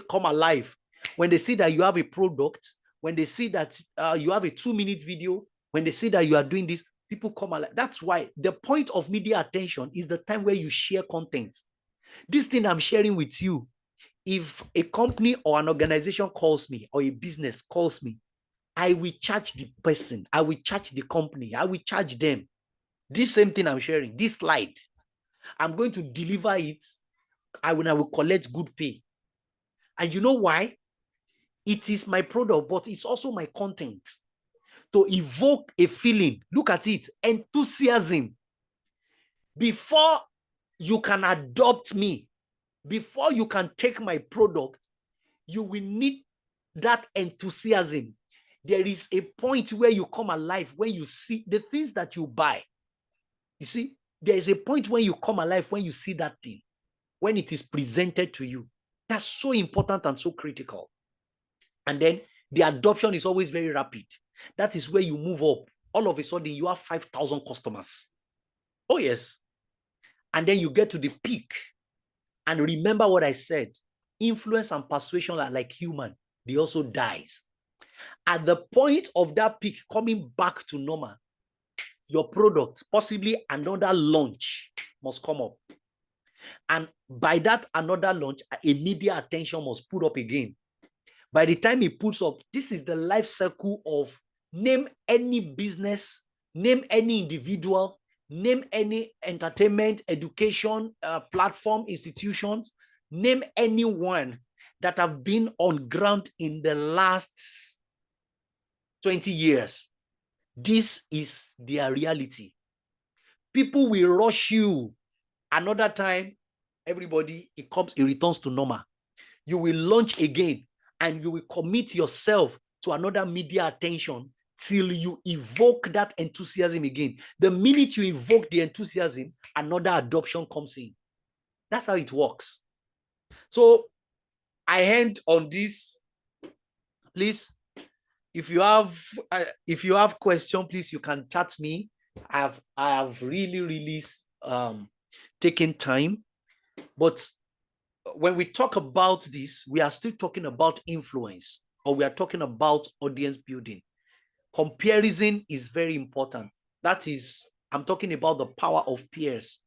come alive when they see that you have a product, when they see that you have a 2-minute video, when they see that you are doing this, people come alive. That's why the point of media attention is the time where you share content. This thing I'm sharing with you, if a company or an organization calls me or a business calls me, I will charge the person, I will charge the company, I will charge them. This same thing I'm sharing, this slide, I'm going to deliver it. I will collect good pay. And you know why? It is my product, but it's also my content. To evoke a feeling, look at it, enthusiasm. Before you can adopt me, before you can take my product, you will need that enthusiasm. There is a point where you come alive when you see the things that you buy. You see, there is a point when you come alive when you see that thing, when it is presented to you. That's so important and so critical. And then the adoption is always very rapid. That is where you move up. All of a sudden, you have 5,000 customers. Oh, yes. And then you get to the peak. And remember what I said. Influence and persuasion are like human. They also dies. At the point of that peak coming back to normal, your product, possibly another launch, must come up. And by that another launch, a media attention must put up again. By the time it puts up, this is the life cycle of name any business, name any individual, name any entertainment, education, platform, institutions, name anyone that have been on ground in the last 20 years. This is their reality. People will rush you. Another time, everybody, it returns to normal. You will launch again and you will commit yourself to another media attention till you evoke that enthusiasm again. The minute you evoke the enthusiasm, another adoption comes in. That's how it works. So I end on this. Please, if you have question, please, you can chat me. I have really taken time. But when we talk about this, we are still talking about influence, or we are talking about audience building. Comparison is very important. That is, I'm talking about the power of peers.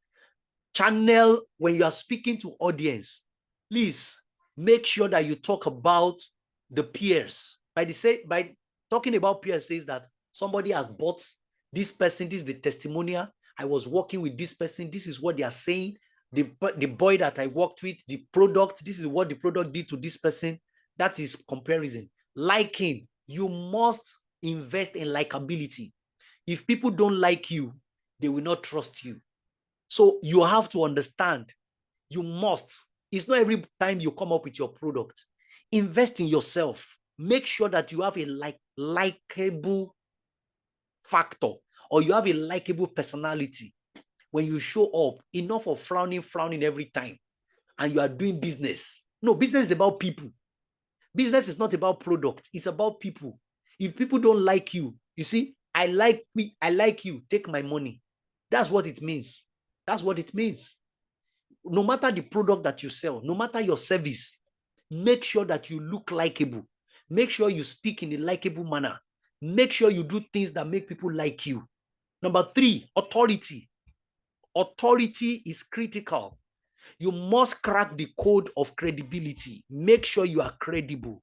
Channel, when you are speaking to audience, please make sure that you talk about the peers. By talking about peers says that somebody has bought this person, this is the testimonial. I was working with this person, this is what they are saying. The boy that I worked with, the product, this is what the product did to this person. That is comparison. Liking, you must invest in likability. If people don't like you, they will not trust you. So you have to understand, you must. It's not every time you come up with your product. Invest in yourself. Make sure that you have a likable factor, or you have a likable personality. When you show up, enough of frowning every time, and you are doing business. No, business is about people. Business is not about product. It's about people. If people don't like you, you see, I like you, take my money. That's what it means. That's what it means. No matter the product that you sell, no matter your service, make sure that you look likable. Make sure you speak in a likable manner. Make sure you do things that make people like you. Number 3, authority. Authority is critical. You must crack the code of credibility. Make sure you are credible.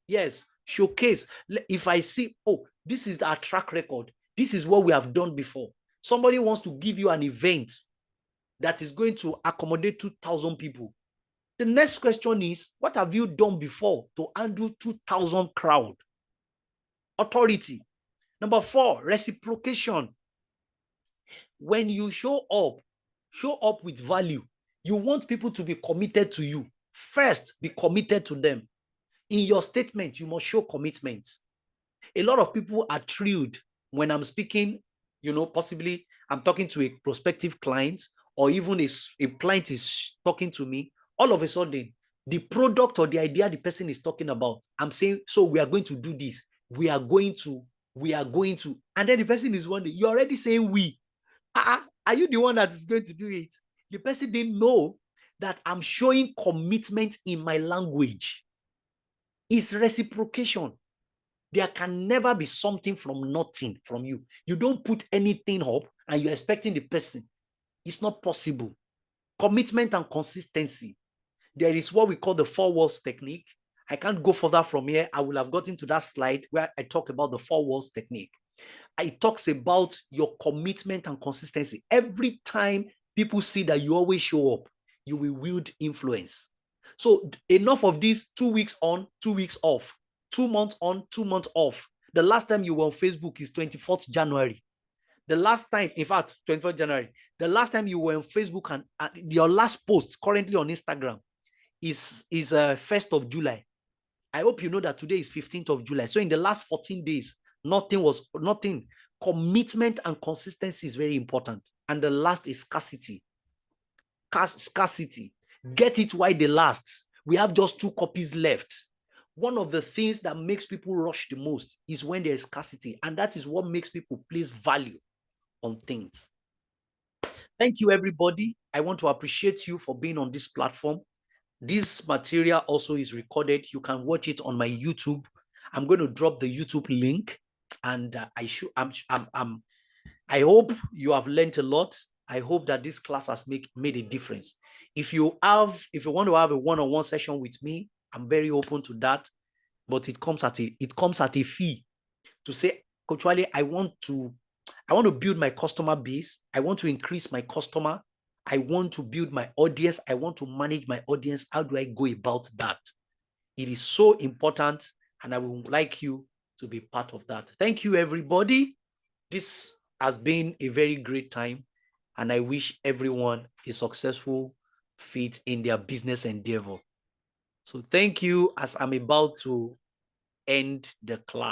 Yes, showcase. If I see, oh, this is our track record. This is what we have done before. Somebody wants to give you an event that is going to accommodate 2,000 people. The next question is, what have you done before to handle 2,000 crowd? Authority. Number 4, reciprocation. When you show up with value. You want people to be committed to you. First, be committed to them. In your statement, you must show commitment. A lot of people are thrilled when I'm speaking, possibly I'm talking to a prospective client, or even a client is talking to me. All of a sudden, the product or the idea the person is talking about, I'm saying, so we are going to do this. We are going to. And then the person is wondering, you're already saying we. Are you the one that is going to do it? The person didn't know that I'm showing commitment in my language. It's reciprocation. There can never be something from nothing from you. You don't put anything up and you're expecting the person. It's not possible. Commitment and consistency. There is what we call the 4 walls technique. I can't go further from here. I will have gotten to that slide where I talk about the 4 walls technique. It talks about your commitment and consistency. Every time people see that you always show up, you will wield influence. So enough of this 2 weeks on, 2 weeks off. 2 months on, 2 months off. The last time you were on Facebook is 24th January. The last time, in fact, 24th January, the last time you were on Facebook and your last post currently on Instagram is 1st of July. I hope you know that today is 15th of July. So in the last 14 days, nothing. Commitment and consistency is very important. And the last is scarcity. Scarcity. Get it while they last. We have just 2 copies left. One of the things that makes people rush the most is when there is scarcity. And that is what makes people place value on things. Thank you, everybody. I want to appreciate you for being on this platform. This material also is recorded. You can watch it on my YouTube. I'm going to drop the YouTube link, and I hope you have learned a lot. I hope that this class has made a difference. If you want to have a one-on-one session with me, I'm very open to that. But it comes at a fee. To say, Coach Wale, I want to build my customer base. I want to increase my customer. I want to build my audience. I want to manage my audience. How do I go about that? It is so important, and I would like you to be part of that. Thank you, everybody. This has been a very great time, and I wish everyone a successful fit in their business endeavor. So thank you, as I'm about to end the class.